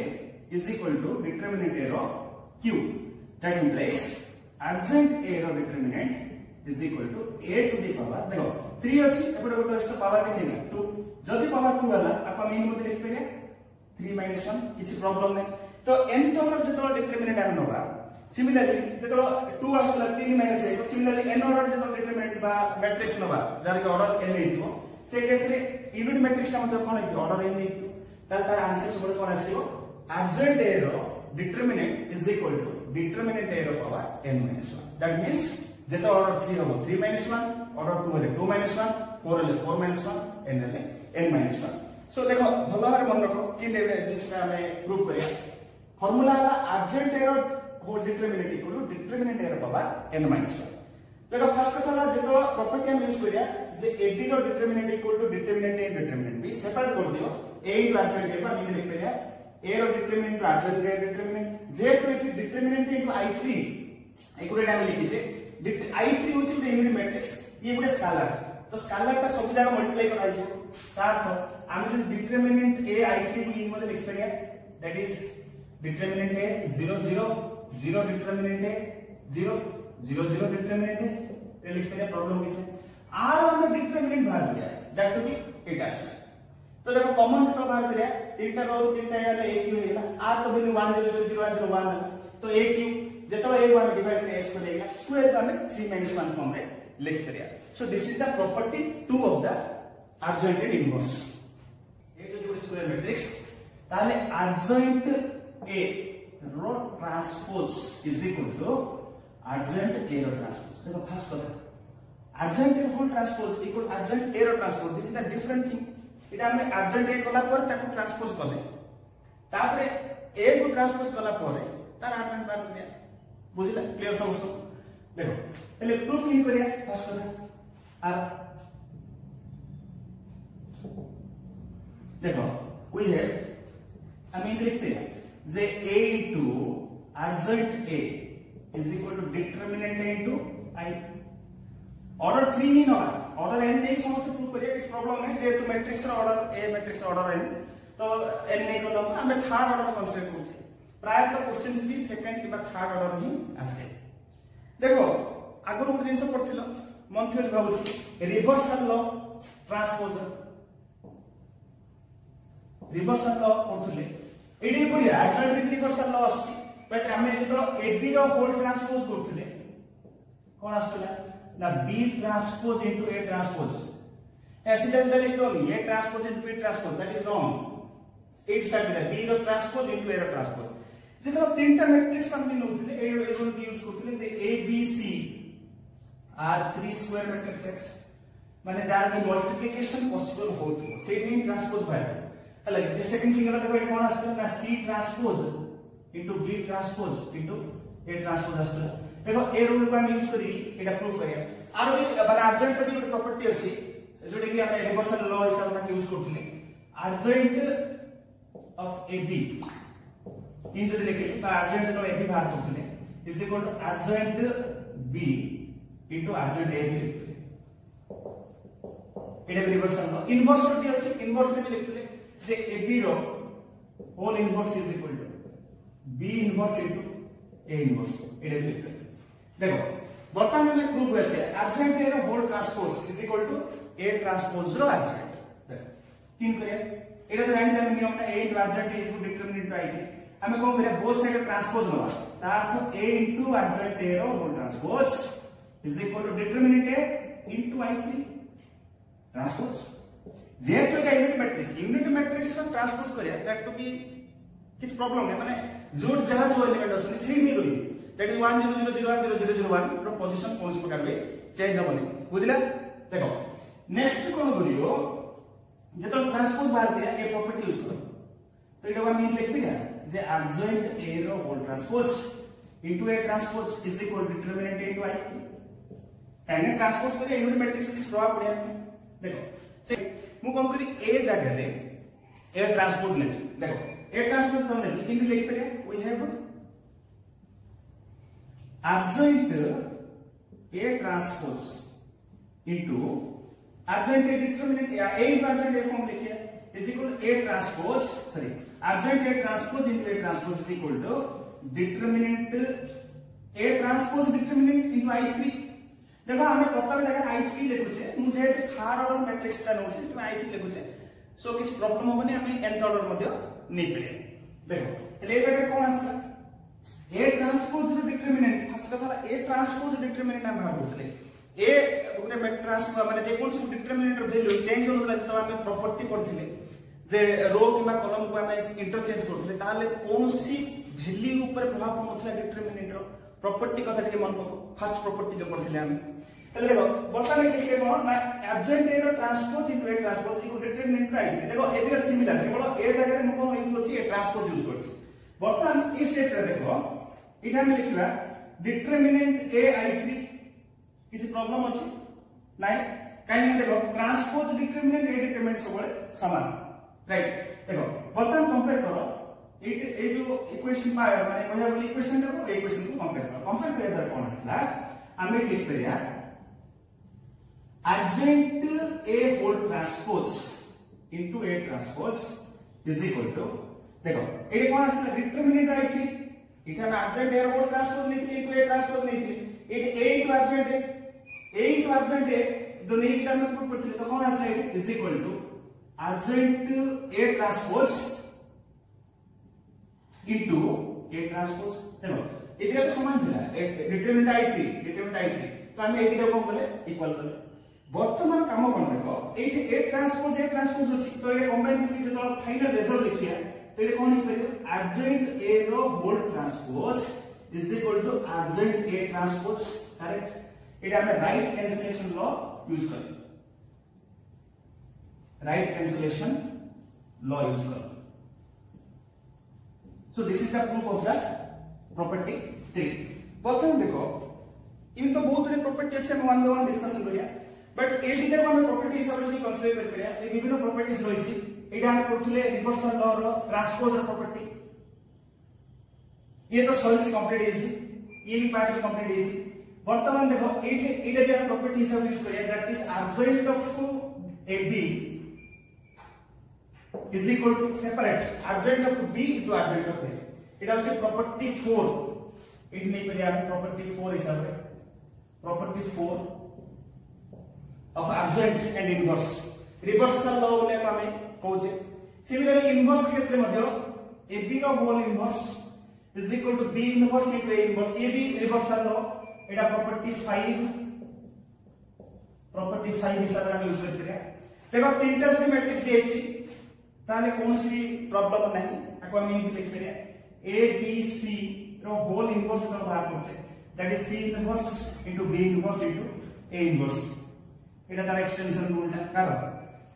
is equal to determinant a रो q that implies adjoint a रो determinant is equal to a to the power देखो 3 अछि एपटे गोटे से पावर केतेला 2 जदी पावर 2 हला आपा मेन मते लिख परिया 3 minus 1 किछि प्रॉब्लम नै तो n ऑर्डर जतो डिटरमिनेंट हम नबा सिमिलरली जतो 2 आसला 3 minus 1 सिमिलरली n ऑर्डर जतो डिटरमिनेंट बा मैट्रिक्स नबा जार के ऑर्डर n हेतिबो से केस रे यूनिट मैट्रिक्स का मतलब कोन हेति ऑर्डर n हेतिबो तार आंसर सब कोन आसीबो अर्जेंट a रो determinant is equal to determinant a रो power n minus 1 that means जतो ऑर्डर 3 हो 3 minus 1 ऑर्डर 2 है 2 minus 1 4 है 4 minus 1 n है n minus 1 सो देखो भलो भाबे मन रखो कि लेबे जिसमें हमें प्रूव करिया फार्मूला वाला अर्जेंट a रो whole determinant equal to determinant a रो पावर n minus 1 देखो फर्स्ट कथा जेतो प्रॉपर्टी हम यूज करिया जे ab रो determinant equal to determinant a determinant b separate कर दियो a into अर्जेंट a पर लिख करिया a रो डिटरमिनेंट अर्जेंट a डिटरमिनेंट जे तो it determinant into i3 accurate हम लिखि जे i3 which is the unit matrix ये गोटे स्केलर तो स्केलर का सब जगह मल्टीप्लाई करा जाय ता अर्थ हम जो डिटरमिनेंट a i3 को इन मते लिख परिया that is determinant a 0 0 0 determinant a 0 0 0 determinant a लिख परिया प्रॉब्लम किछ आर हम डिटरमिनेंट बाहर दिया दैट टू बी एटा तो देखो कॉमन जो बाहर दिया तीनटा रो तीनटा यार a क्यू है ना आर तो वैल्यू 1 0 0 0 1 तो a क्यू जेतो a1 डिवाइड बाय s को देगा स्क्वायर तो हमें 3 - 1 फॉर्म में लिख परिया so this is the property 2 of the adjoint inverse ये जो स्क्वायर मैट्रिक्स ताले adjoint a रो transpose is equal to adjoint a रो ट्रांसपोज देखो फर्स्ट कथा adjoint a whole transpose equal adjoint a रो transpose this is the different thing इटा हमें adjoint a कला पर ताको ट्रांसपोज करले तापरे a को ट्रांसपोज कला पर तार adjoint बार दिया बुझिला क्लियर समझो देखो पहले प्रूफ नहीं करिया फर्स्ट कथा आर देखो वी हैव हम इन लिखते हैं जे a into adjoint a is equal to determinant a into i order 3 ही ना ऑर्डर n नहीं समझते प्रूव करिए इस प्रॉब्लम में जे तो मैट्रिक्स रा order a matrix order n तो n नहीं को हम हमें थर्ड ऑर्डर कंसीडर करू प्राय तो क्वेश्चंस भी सेकंड किबा थर्ड ऑर्डर ही आसे देखो आगरो गुड जिंस पढ़थिलो मंथली भाबुची रिवर्सल लॉ ट्रांसपोजर रिवर्सल लॉ पढ़थले एडी पढ़िया एडजॉइंट रिवर्सल लॉ आसी बट हमें जो ab रो होल ट्रांसपोज करथले कोन आसला ना b transpose into a transpose ऐसे जब लिख दो a transpose into b transpose that is wrong it should be b रो ट्रांसपोज इनटू a रो ट्रांसपोज जेतो तीनटा मैट्रिक्स हम नउथले ए रो यूज करथले जे a b c are 3 square matrices माने जार की मल्टीप्लिकेशन पॉसिबल होतो सेटिंग ट्रांसपोज बाय अलग द सेकंड थिंग अलग कोई कोन आस्ते ना c transpose into b transpose into a transpose आस्ते देखो ए रूल को हम यूज करी एटा प्रूफ करिया आरो भी माने अर्जेंट भी एक प्रॉपर्टी अछि जोटे कि हम रिवर्सल लॉ हिसाब से यूज करथले अर्जेंट ऑफ ab इन जो लिखे बा अर्जेंट तो ab बाहर करथले is equal to adjoint b into adjoint a भी लिखले एटा रिवर्सल लॉ इनवर्स भी अछि इनवर्स भी लिखले जे ab रो whole inverse is equal to b inverse into a inverse एटा भी लिखले देखो वर्तमान में प्रूव हुआ है अर्जेंट a रो whole transpose is equal to a transpose रो अर्जेंट तीन करे एटा तो लाइन से नियम ना a into adjoint is equal determinant by a हमें कोन करे बोथ साइड ट्रांसपोज होगा ता अर्थ a इनटू अर्जेंट a रो whole transpose is equal to determinant a into i3 transpose जेतो का यूनिट मैट्रिक्स का ट्रांसपोज करिया दैट टू बी किछ प्रॉब्लम है माने जोड जहां जो एलिमेंट अछि सेम ही रही दैट इज 1 0 0 0 1 0 0 0 1 रो पोजीशन कोन प्रकार में चेंज होबनी बुझला देखो नेक्स्ट कोन करियो जेतो ट्रांसपोज बाहर दिया ए प्रॉपर्टी यूज करो तो एटा हम लिख दिया जे adjoint a रो whole transpose into a transpose is equal determinant a into i एने ट्रांसपोज करिया यूनिट मैट्रिक्स की प्रभाव पड़िया देखो से मु कोन करी a जगह रे a ट्रांसपोज ने देखो a ट्रांसपोज तो ने इन लिख परिया we have adjoint a transpose into adjoint a determinant a adjoint a form लिखिए is equal to a transpose sorry adjoint a transpose into a transpose is equal to determinant a transpose determinant into i3 देखो हमें प्रॉपर जगह i3 लिखुछे मुझे थर्ड ऑर्डर मैट्रिक्स ता नउछे तो i3 लिखुछे सो किछ प्रॉब्लम होबनी हमें nth ऑर्डर मध्ये नै पड़े देखो ले जगह कोन आसला a ट्रांसपोज डिटरमिनेंट फर्स्ट कथा a ट्रांसपोज डिटरमिनेंट हम भाबुतले a गुटे मैट्रिक्स माने जे कोन सब डिटरमिनेंट वैल्यू चेंज होला तो हम प्रॉपर्टी पढ़थिले जे रो किबा कॉलम को हम इंटरचेंज करथिले ताले कोनसी वैल्यू ऊपर प्रभाव पड़थला डिटरमिनेंट रो प्रॉपर्टी कथा के मन फर्स्ट प्रॉपर्टी जो पढ़थिले हम तले देखो वर्तमान के केवल ना एडजेंट ए रो transpose into A transpose equal determinant I देखो एदिरा सिमिलर केवल ए जगह में को यूज होची ए ट्रांसपोज यूज करछि वर्तमान इस स्टेट रे देखो इटा में लिखिबा डिटरमिनेंट ए i3 किसी प्रॉब्लम अछि नाही काहे देखो ट्रांसपोज डिटरमिनेंट ए डिटरमिनेंट सब समान राइट देखो वर्तमान कंपेयर करो ए जो इक्वेशन पाए माने कहया बोली इक्वेशन देखो ए इक्वेशन को कंपेयर करो कंपेयर करे कोन आसला हमें लिख परिया adjoint A whole transpose into A transpose is equal to देखो ये कौन आसला डिटरमिनेंट आई थी इट हम adjoint A whole transpose नहीं थी into A transpose नहीं थी it A into adjoint A दोनों ही टर्म में पुट करते तो कौन आसला it is equal to adjoint A transpose into A transpose देखो इधर तो समान था डिटरमिनेंट आई थी तो हम ये दिखा कौन बोले इक्वल बोले वर्तमान काम कोन देखो ए जे A ट्रांसपोज अछि तो ये कंबाइन करके जो फाइनल रिजल्ट देखिया तो ये कोन हिपर adjoint A रो whole transpose is equal to adjoint A transpose correct एटा हमें राइट कैंसिलेशन लॉ यूज कर राइट कैंसिलेशन लॉ यूज कर so this is the proof of the property 3 प्रथम देखो इन तो बहुत बड़ी प्रॉपर्टी अछि हम वन बाय वन डिस्कशन करिया बट ए दिटा हम प्रॉपर्टी हिसाब से कंसीडर कर करिया ए विभिन्न प्रॉपर्टीज रहिछि एटा हम करथले रिवर्सल लॉ रो ट्रांसपोज रो प्रॉपर्टी ये तो सॉल्व कंप्लीट इजी ये भी पार्ट से कंप्लीट इजी वर्तमान देखो एटा भी हम प्रॉपर्टी हिसाब यूज करिया that is adjoint of AB is equal to separate adjoint of B into adjoint of A एटा होचे प्रॉपर्टी 4 इट नहीं करिया हम प्रॉपर्टी 4 हिसाब से property 4 of adjoint and inverse reversal law ले हमें कहूचे सिमिलरली इनवर्स केस रे मध्य AB रो whole inverse is equal to B inverse into A inverse ये भी reversal law एटा प्रॉपर्टी 5 हिसाब से हम यूज करते हैं देखो तीनटा से मैट्रिक्स देछि ताले कोनसी भी प्रॉब्लम नहीं आको हम ये लिख करिया A B C रो होल इनवर्स का बाहर होचे that is C inverse into B inverse into A inverse एटा तार एक्सटेंशन रूल है कर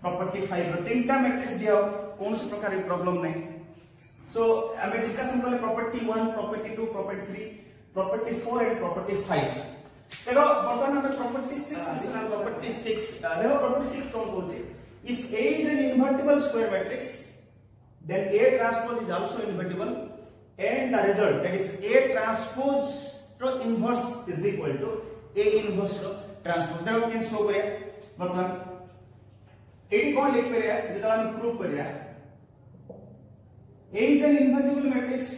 प्रॉपर्टी 5 रो तीनटा मैट्रिक्स दिया कौन से प्रकार की प्रॉब्लम नहीं सो हमें डिस्कशन करले property 1 property 2 property 3 property 4 and property 5 देखो वर्तमान में प्रॉपर्टी 6 प्रॉपर्टी 6 देखो प्रॉपर्टी 6 कौन होचे if A is an invertible square matrix then A transpose is also invertible and the result that is A transpose ro inverse is equal to A inverse ro transpose देखो केन शो करिया मतलब एडी कोन लिख करिया जेता हम प्रूव करिया A is an invertible matrix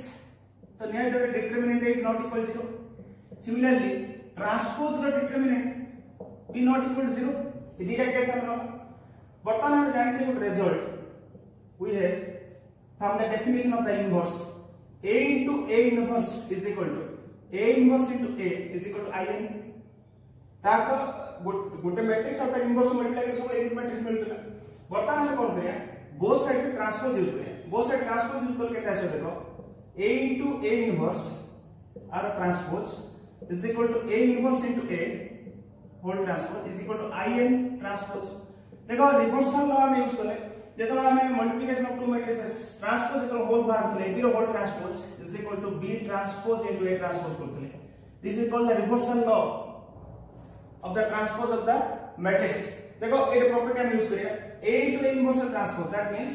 तो near the determinant is not equal 0 similarly transpose रो डिटरमिनेंट बी नॉट इक्वल 0 ये दिया कैसे हम वर्तमान हम जाने से result we have from the definition of the inverse A into A inverse is equal to A inverse into A is equal to IN ताको गोटे मैट्रिक्स आता इनवर्स मल्टीप्लिकेशन सब एक मैट्रिक्स मिलतला वर्तमान हम कोन करिया बोथ साइड ट्रांसपोज यूज करिया बोथ साइड ट्रांसपोज यूज करके कैसे देखो A into A inverse आर transpose is equal to A inverse into A whole transpose is equal to IN transpose देखो रिवर्सल लॉ हम यूज करे जेतो हम multiplication of two matrices transpose equal whole बार करले B रो whole transpose is equal to B transpose into A transpose करले this is called the reversal law of the transpose of the matrix देखो ये प्रॉपर्टी हम यूज करेंगे A into A inverse transpose that means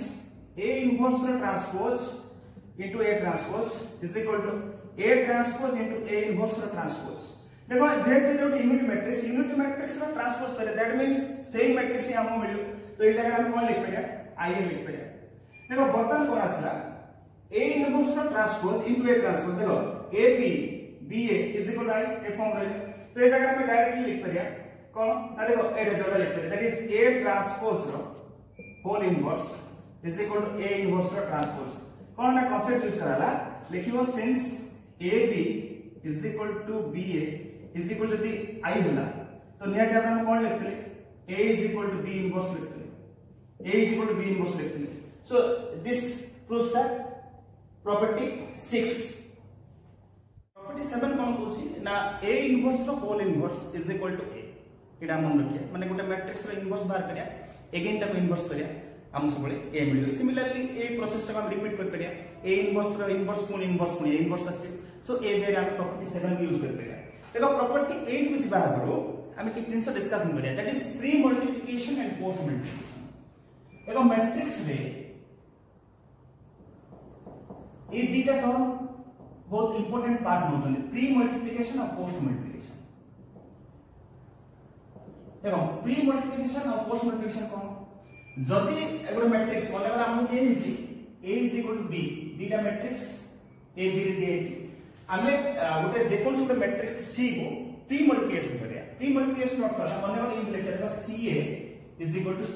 A inverse transpose into A transpose is equal to A transpose into A inverse transpose देखो जेहेतु जो यूनिट मैट्रिक्स रो ट्रांसपोज करे that means सेम मैट्रिक्स ही हमको मिलियो तो इस जगह हम कौन लिख पाएगा IN लिख पाएगा देखो बर्तन कौन आसला A inverse transpose into A transpose देखो AB BA is equal to I A form करे तो इस जगह में डायरेक्टली लिख परिया कौन ना देखो ए रिजल्ट लिख परिया दैट इज A ट्रांसपोज रो whole inverse is equal to A inverse रो ट्रांसपोज कौन ना कांसेप्ट यूज कराला लिखियो since AB is equal to BA is equal to the I होला तो निया जब हम कौन लिखले A is equal to B inverse लिखले A is equal to B inverse लिखले so this proves that property 6 7 कोन कहूची ना A इनवर्स रो whole inverse is equal to A एटा मन रखिया माने गोटे मैट्रिक्स रो इनवर्स बाहर करिया अगेन ताको इनवर्स करिया हम सबले A मिलियो सिमिलरली ए प्रोसेस को हम रिपीट कर करिया A इनवर्स रो इनवर्स कोन A इनवर्स आसे सो ए बेर हम प्रॉपर्टी 7 यूज कर करिया देखो प्रॉपर्टी 8 कुछ बाहर करो हम एक दिन से डिस्कशन करिया that is pre multiplication and post multiplication देखो मैट्रिक्स रे ए दीटा टर्म बहुत इंपोर्टेंट पार्ट होते हैं प्री मल्टीप्लिकेशन और पोस्ट मल्टीप्लिकेशन देखो प्री मल्टिप्लिकेशन और पोस्ट मल्टिप्लिकेशन कोन जदी एगो मैट्रिक्स माने हम दे हिची a b दीटा मैट्रिक्स a b रे दे हिची हमें गोटे जे कोन गोटे मैट्रिक्स c को प्री मल्टिप्लिकेशन करिया प्री मल्टिप्लिकेशन अर्थ माने हम लिखा देबा ca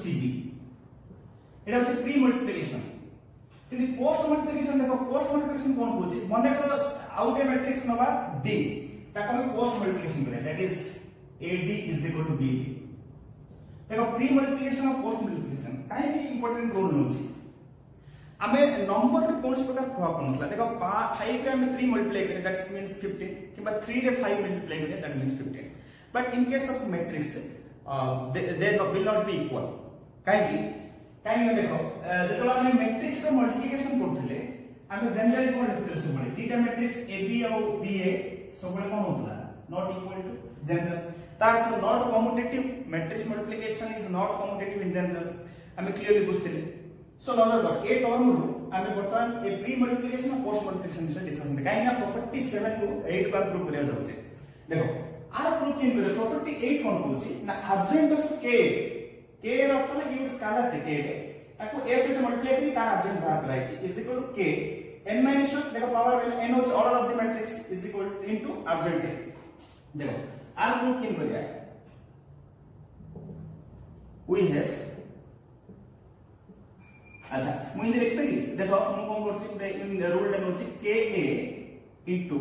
cb एटा होची प्री मल्टिप्लिकेशन सिदी पोस्ट मल्टिप्लिकेशन देखो पोस्ट मल्टिप्लिकेशन कोन होची माने को आउटे मैट्रिक्स नबा d ताको हम पोस्ट मल्टिप्लिकेशन करिया दैट इज ad b देखो प्री मल्टिप्लिकेशन और पोस्ट मल्टिप्लिकेशन काहे भी इंपोर्टेंट रोल नोची हमें नंबर रे कोन प्रकार प्रभाव पड़नला देखो 5 रे हम 3 मल्टीप्लाई करे दैट मींस 15 किबा 3 रे 5 मल्टीप्लाई करे that means 15 but in case of matrix they will not be equal काहे देखो जेतला हम मैट्रिक्स रे मल्टीप्लिकेशन करथिले हम जनरली कोन लिखथिले सब दीटा मैट्रिक्स ab और ba सब कोन होतला नॉट इक्वल टू जनरल तार तो not commutative matrix multiplication is not commutative in general हम क्लियरली बुझथिले सो नजर कर ए टर्म रो हम वर्तमान ए प्री मल्टीप्लिकेशन और पोस्ट मल्टीप्लिकेशन से डिस्कस करते काहे ना प्रॉपर्टी 7 को 8 का प्रूफ करिया जाउछे देखो आर प्रूफ इन करे प्रॉपर्टी 8 कोन कहूची ना अर्जेंट ऑफ k रो अर्थ ना यूज स्केलर k ताको a से मल्टीप्लाई करी तार अर्जेंट बाहर कराई छी is equal to k n - 1 देखो पावर n होच order of the matrix is equal to into adjoint देखो आर प्रूफ इन करिया वी हैव अच्छा मुझे लिखबेली देखो हम कोन करछि इन द रूल दैट होछि ka into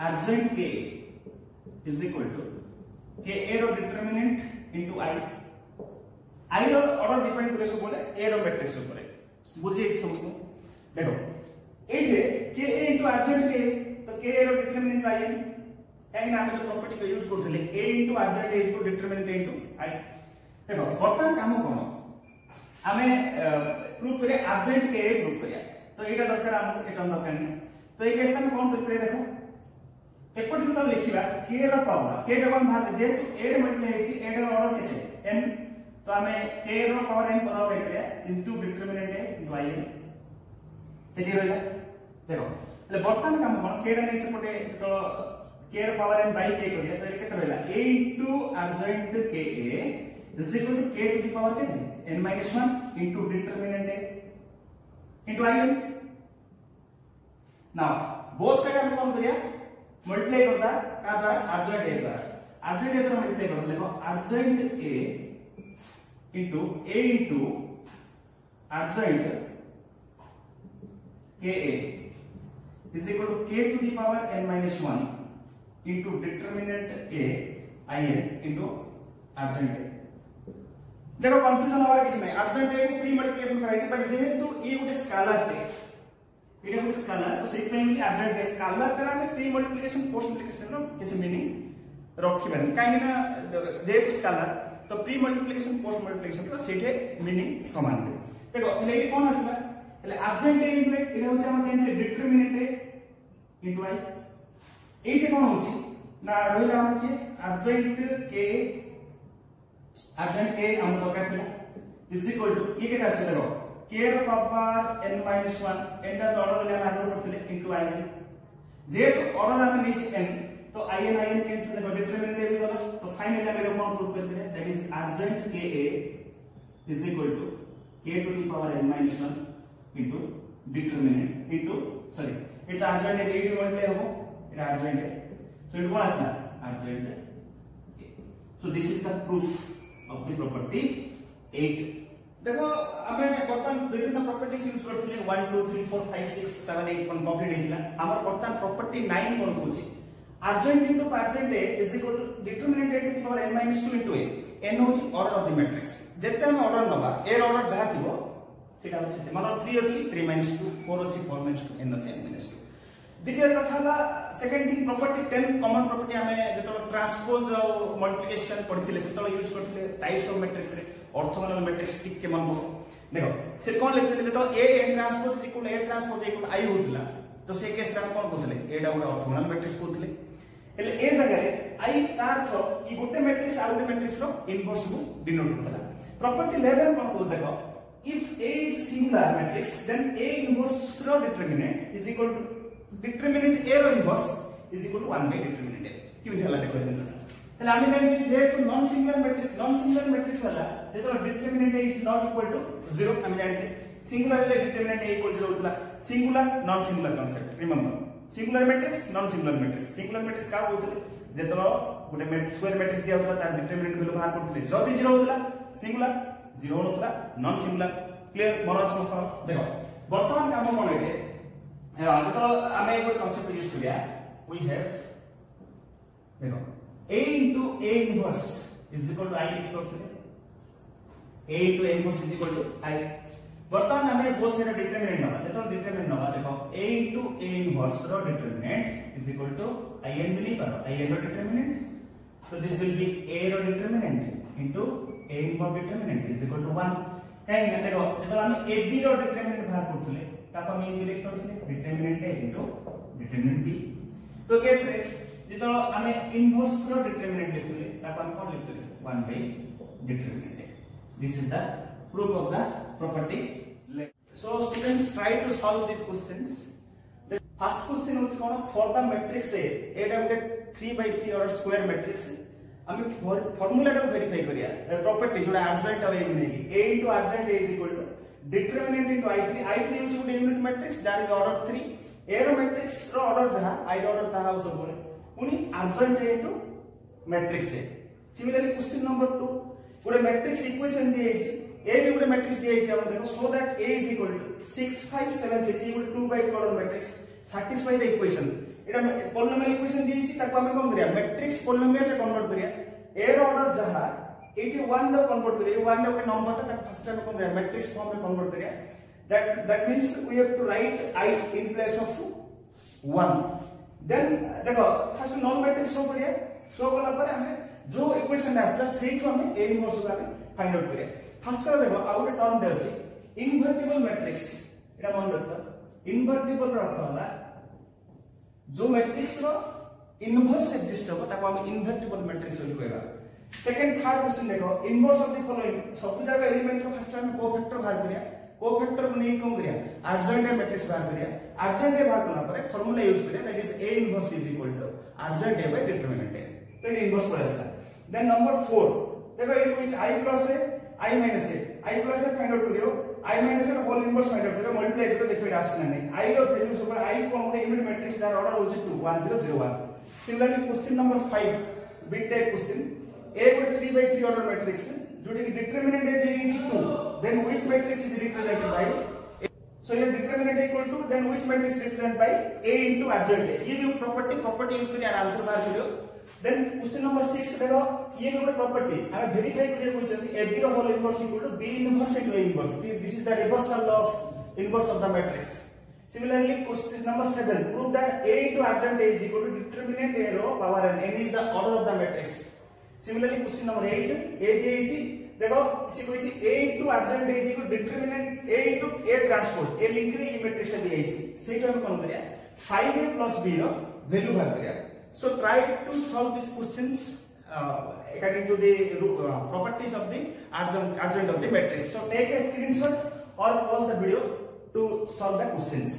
adjoint k is equal to ka रो डिटरमिनेंट into I रो ऑर्डर डिपेंड करे सब बोले a रो मैट्रिक्स ऊपर बुझिए समझो देखो एठे ka into अर्जेंट k तो ka रो डिटरमिनेंट I काहे ना हम जो प्रॉपर्टी को यूज करथले a into adjoint is equal to determinant into I देखो बर्तन काम कोन हमें प्रूफ करे अर्जेंट के प्रूफ करिया तो एटा दरकार हम एटा दरकार नहीं तो ए केस में कोन करे देखो एपटी तो लिखिबा k रो पावर k डबल भाग जे a रे मल्टीप्लाई हेछि a रो ऑर्डर केते n तो हमें k रो पावर n पदाव करिया into determinant a into i एति रहला देखो ले बर्तन काम कोन k रे सेपटे तो k रो पावर n बाय k करिया तो केते रहला a into urgent ka is equal to k to the power k n minus 1 into determinant a into in now both side हम कौन करिया मल्टीप्लाई करता का द्वारा अर्जेंट a द्वारा अर्जेंट a द्वारा मल्टीप्लाई करता देखो urgent a into urgent ka is equal to k to the power n minus 1 into determinant a in into adjoint a देखो कंफ्यूजन होवार किछ नै अर्जेंट ए को प्री मल्टीप्लिकेशन कराई बट जेहेतु ए गुटे स्केलर टे एटा गुटे स्केलर तो set time urgent a scalar करा में प्री मल्टीप्लिकेशन पोस्ट मल्टीप्लिकेशन रो किछ मीनिंग रखिबन काहे ना जेहेतु स्केलर तो प्री मल्टीप्लिकेशन पोस्ट मल्टीप्लिकेशन रो सेटे मीनिंग समान देखो एले कोन आसला एले अर्जेंट ए इनटू एटा होचे हम केन डिटरमिनेंट ए इनटू i एटे कोन होची ना रोइला हम के अर्जेंट k हम दरकार थिला इज इक्वल टू ये केटा से देखो k रो पावर n - 1 n दा ऑर्डर ले हम आगे करथिले इनटू i जे ऑर्डर हम नीचे n तो i n कैंसिल देखो डिटरमिनेंट ए भी होला तो फाइनली हम एगो प्रूफ कर दिले that is adjoint ka is equal to k to the power n - 1 into determinant into sorry एटा अर्जेंट ए भी मल्टीप्लाई हो एटा अर्जेंट है so it was adjoint so this is the proof of the property 8 देखो हमें बर्तन विभिन्न प्रॉपर्टीज यूज करथिले 1 2 3 4 5 6 7 8 कोन कंप्लीट हेजिला हमर बर्तन प्रॉपर्टी 9 कोन होची adjoint into adjoint a is equal to determinant a to the power n - 2 into a n होची ऑर्डर ऑफ द मैट्रिक्स जेते हम ऑर्डर नबा a ର ऑर्डर जहा थिबो सेटा होची मतलब 3 अछि 3 - 2 4 अछि 4 - 2 n अछि n - 2 द्वितीय कथा हला second thing property 10 common property हमें जेतो ट्रांसपोज और मल्टीप्लिकेशन पढ़थिले सेतो यूज करथिले टाइप्स ऑफ मैट्रिक्स रे ऑर्थोगोनल मैट्रिक्स टिक के मन देखो से कोन लिखथिले जेतो a n transpose is equal a transpose equal i होतला तो से केस रा कोन कहथिले a डा गुडा ऑर्थोगोनल मैट्रिक्स कहथिले एले ए जगह रे i तार छ ई गुटे मैट्रिक्स आ गुटे मैट्रिक्स रो इनवर्स को डिनोट करथला प्रॉपर्टी 11 कोन कहू देखो if a is similar matrix then a inverse रो determinant is equal to determinant a रो inverse is equal to 1 by determinant a कि विधि हला देखो जंस তাহলে আমি জানি যেহেতু নন সিঙ্গুলার ম্যাট্রিক্স वाला যেটা determinant A is not equal to 0 আমি জানি সিঙ্গুলার রে ডিটারমিনেন্ট A equal to 0 होतला singular non singular concept remember singular matrix non singular matrix का होतले जेतरो गोटे स्क्वायर मैट्रिक्स दिया होतला तार डिटरमिनेंट वैल्यू बाहर करथले जदी 0 होतला सिंगुलर 0 होतला नॉन सिंगुलर क्लियर मन समझ देखो वर्तमान काम कोन हे जेतरो आमे एक कांसेप्ट यूज करिया वी हैव देखो A into A inverse is equal to I लिख करथले A into A inverse is equal to I वर्तमान हमें बहुत सारे डिटरमिनेंट नवा देखो A into A inverse रो determinant is equal to I n मिली करो I n रो determinant so this will be A रो determinant into A inverse determinant is equal to 1 है देखो जब हम A B रो डिटरमिनेंट बाहर करथले तब हम ये लिख करथले determinant A into determinant B तो कैसे जब हमें इनवर्स रो डिटरमिनेंट लिखले तब हम कौन लिखले 1 by determinant this is the proof of the property. So students try to solve these questions. The first question is for the matrix A एटा गोटे 3 by 3 order square matrix हम फार्मूला टा वेरीफाई करिया प्रॉपर्टी जोड़ा adjoint of A मिलेगी A into adjoint A is equal to determinant into I3 is गोटे यूनिट मैट्रिक्स जार के ऑर्डर 3 A रो मैट्रिक्स रो ऑर्डर जहां I रो ऑर्डर ताहा सब बोले उनी adjoint A into matrix A. Similarly question number 2 गोटे मैट्रिक्स इक्वेशन दिए छै A भी गोटे मैट्रिक्स दिए छै हम देखो so that A is equal to 6 5 7 6 equal to 2 by 2 order matrix satisfy the equation Etah polynomial equation दिए छै ताको हम कोन करिया मैट्रिक्स पोलिनोमियल रे कन्वर्ट करिया A रो ऑर्डर जहां 81 रो कन्वर्ट करिया 1 रो नंबर ता फर्स्ट टाइम कोन करिया मैट्रिक्स फॉर्म में कन्वर्ट करिया that means we have to write I in place of 1 then देखो फर्स्ट नॉन मैट्रिक्स शो करिया शो करला पर हमें जो इक्वेशन आसला सेही हम A इनवर्स को फाइंड आउट करिया फर्स्ट कर देखो आ गोटे टर्म दे अछि इनवर्टिबल मैट्रिक्स एटा मन रखता इनवर्टिबल रो अर्थ होला जो मैट्रिक्स रो इनवर्स एक्जिस्ट हो ताको हम इनवर्टिबल मैट्रिक्स बोली कहबा सेकंड थर्ड क्वेश्चन देखो इनवर्स ऑफ द फॉलोइंग सब जगह element row first time cofactor बाहर करिया कोफैक्टर को नहीं कोन करिया adjoint मैट्रिक्स बाहर करिया adjoint बाहर करना परे फार्मूला यूज करिया that is A inverse is equal to adjoint A by determinant A तो इनवर्स पड़ेगा देन नंबर 4 देखो it means I plus A I minus A I plus A find out करियो I minus A whole inverse find out करियो मल्टीप्लाई करियो देखो एटा आसना नहीं I रो वैल्यू सब I को हम यूनिट मैट्रिक्स दा ऑर्डर हो 2 1001 similarly question number 5 bit type question A को 3 by 3 ऑर्डर मैट्रिक्स जोटी की determinant A is 2 then which matrix is represented by so your determinant equal to then which matrix is represented by A into adjoint A ये भी प्रॉपर्टी यूज करिया आंसर बाहर करियो then question number 6 देखो ये भी प्रॉपर्टी हमें वेरीफाई करियो क्वेश्चन A B रो whole inverse equal to B inverse into A inverse this is the reversal of inverse of the matrix similarly question number 7 prove that A into adjoint A is equal to determinant A रो power n is the order of the matrix similarly question number 8 A दिए देखो इसी को A into adjoint A is equal to determinant A into A transpose A link रे मैट्रिक्स दिए सेटा हम कोन करिया 5A plus B रो वैल्यू बाहर करिया so try to solve these questions according to the properties of the adjoint of the matrix so take a screenshot or pause the video to solve the questions